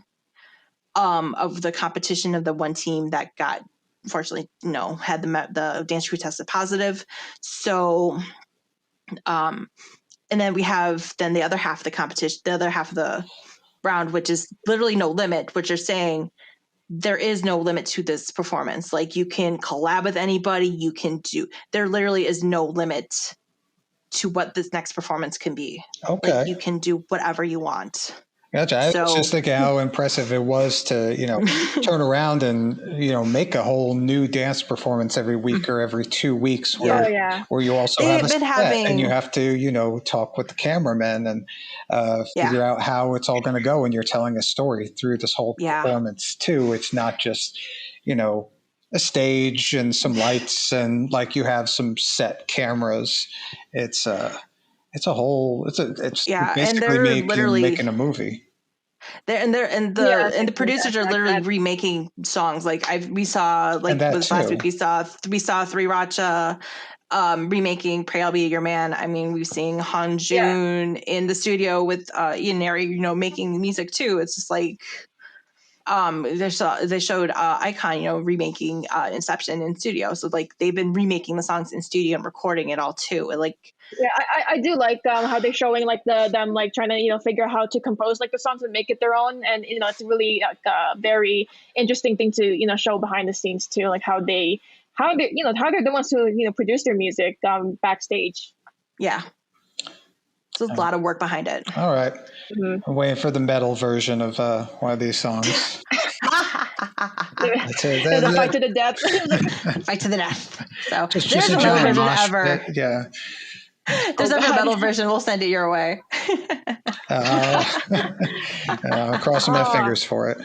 of the competition of the one team that got, unfortunately, had the dance crew tested positive. So, and then we have the other half of the competition, the other half of the round, which is literally no limit, which are saying there is no limit to this performance. Like, you can collab with anybody, there literally is no limit to what this next performance can be. Okay. Like, you can do whatever you want. Gotcha. I was just thinking how impressive it was to, turn around and, make a whole new dance performance every week or every 2 weeks where you also have a set and you have to, talk with the cameraman and figure out how it's all going to go when you're telling a story through this whole performance too. It's not just, a stage and some lights and like you have some set cameras. It's basically making a movie. The producers are literally remaking songs. Like we saw last week we saw Sriracha remaking "Pray I'll Be Your Man." I mean, we've seen Han Jun in the studio with Ian Neri, making music too. It's just like they showed Icon, remaking Inception in studio. So like they've been remaking the songs in studio and recording it all too. I do like how they're showing like them like trying to figure out how to compose like the songs and make it their own, and it's really a very interesting thing to show behind the scenes too, like how they're the ones who produce their music backstage. Yeah. So a lot of work behind it. All right. I'm waiting for the metal version of one of these songs. Fight to the death. Fight to the death. So just there's a metal version ever. Yeah. There's ever a metal version, we'll send it your way. I'm crossing my fingers for it.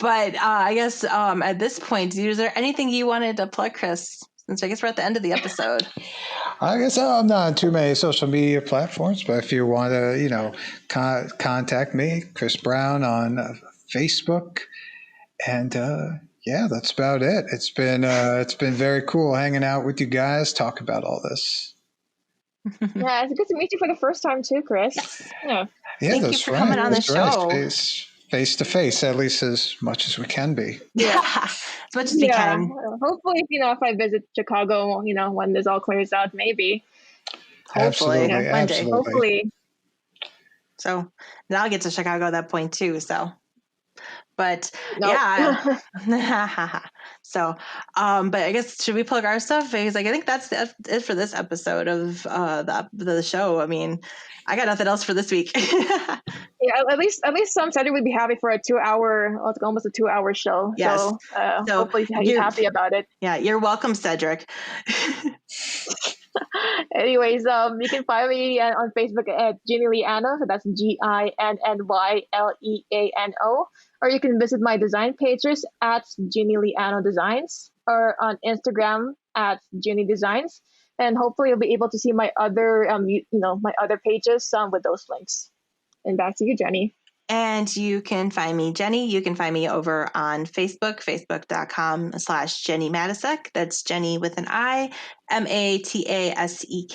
But I guess at this point, is there anything you wanted to plug, Chris? Since I guess we're at the end of the episode. I guess I'm not on too many social media platforms, but if you want to, contact me, Chris Brown on Facebook, and that's about it. It's been very cool hanging out with you guys, talk about all this. Yeah, it's good to meet you for the first time too, Chris. Yeah. Thank you for coming on the show. Face to face, at least as much as we can be. Yeah, as much as we can. Hopefully, if I visit Chicago, when this all clears out, maybe. Hopefully, one day. Hopefully. So then I'll get to Chicago at that point too. So, but So, but I guess should we plug our stuff? Because I think that's it for this episode of the show. I mean, I got nothing else for this week. Yeah, at least some Cedric would be happy for almost a 2-hour show. Yes. So hopefully he's happy about it. Yeah, you're welcome, Cedric. Anyways, you can find me on Facebook at Jenni Leano. So that's GINNYLEANO. Or you can visit my design pages at Jenni Leano Designs, or on Instagram at Jenni Designs. And hopefully you'll be able to see my other my other pages with those links. And back to you, Jenni. And you can find me, Jenni. You can find me over on Facebook, facebook.com/Jenni Matasek. That's Jenni with an I, MATASEK. You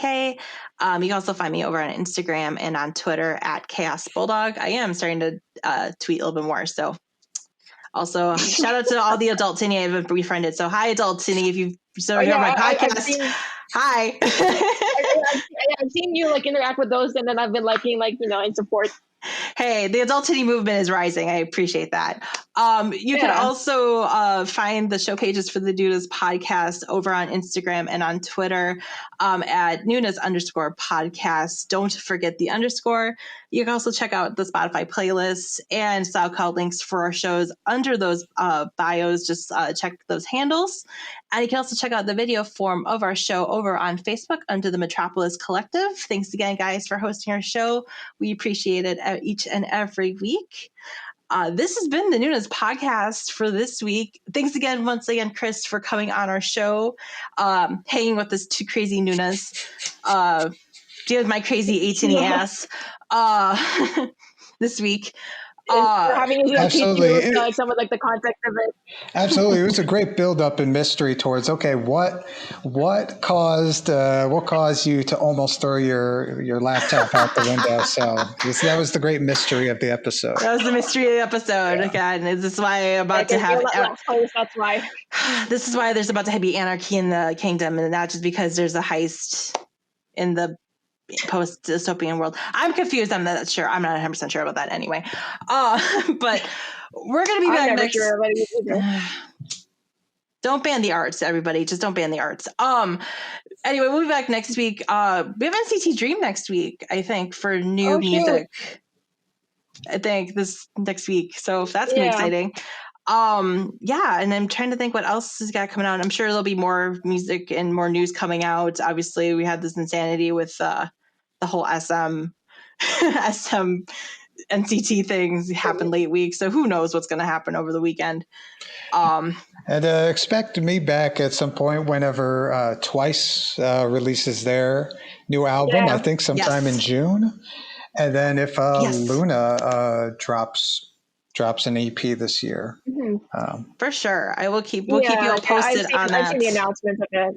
can also find me over on Instagram and on Twitter at Chaos Bulldog. I am starting to tweet a little bit more. So also shout out to all the adult Tinny I've befriended. So hi, adult Tinny, if you've heard my podcast. Hi. I've seen you interact with those, and then I've been liking in support. Hey, the adult titty movement is rising. I appreciate that. You can also find the show pages for the Noonas podcast over on Instagram and on Twitter at Noonas_podcast. Don't forget the underscore. You can also check out the Spotify playlists and SoundCloud links for our shows under those bios. Just check those handles. And you can also check out the video form of our show over on Facebook under the Metropolis Collective. Thanks again, guys, for hosting our show. We appreciate it each and every week. This has been the Noonas podcast for this week. Thanks again, once again, Chris, for coming on our show, hanging with us two crazy Noonas, dealing with my crazy 18 ass this week. for having you teach absolutely. you some of like the context of it. Absolutely, it was a great build-up and mystery towards what caused you to almost throw your laptop out the window. So that was the great mystery of the episode. That was the mystery of the episode. Yeah. Again, this is why I'm about to Like, have. last post, that's why. This is why there's about to be anarchy in the kingdom, and not just because there's a heist in the post-dystopian world. I'm confused. I'm not sure. I'm not 100% sure about that anyway. But we're going to be back I'm never next. sure about it either. Don't ban the arts, everybody. Just don't ban the arts. Anyway, we'll be back next week. We have NCT Dream next week, I think, for new music. I think this next week. So that's gonna be exciting. And I'm trying to think what else has got coming out. I'm sure there'll be more music and more news coming out. Obviously, we had this insanity with the whole SM NCT things happen late week. So who knows what's going to happen over the weekend. And expect me back at some point whenever Twice releases their new album. I think sometime in June. And then if Luna drops an EP this year, for sure, we'll keep you all posted on that. I've seen the announcement of it.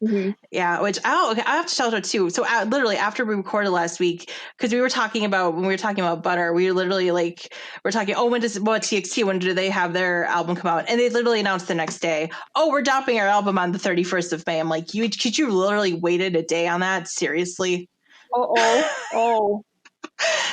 Mm-hmm. Yeah, which I have to shout out too. So literally after we recorded last week, because when we were talking about Butter, we were literally we're talking, when do they have their album come out? And they literally announced the next day, we're dropping our album on the 31st of May. I'm like, could you literally waited a day on that? Seriously?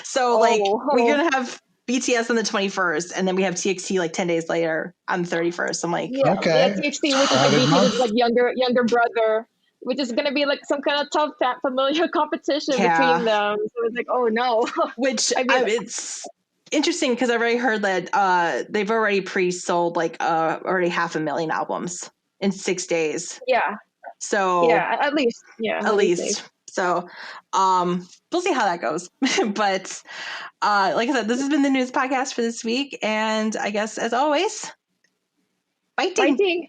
So we're gonna have BTS on the 21st, and then we have TXT 10 days later on the 31st. I'm like, TXT, which is BTS's younger brother, which is gonna be some kind of tough familiar competition between them. So it's oh no. Which it's interesting because I've already heard that they've already pre-sold already 500,000 albums in 6 days. Yeah. So at least. Yeah. At least. So we'll see how that goes. But like I said, this has been the news podcast for this week. And I guess as always, fighting.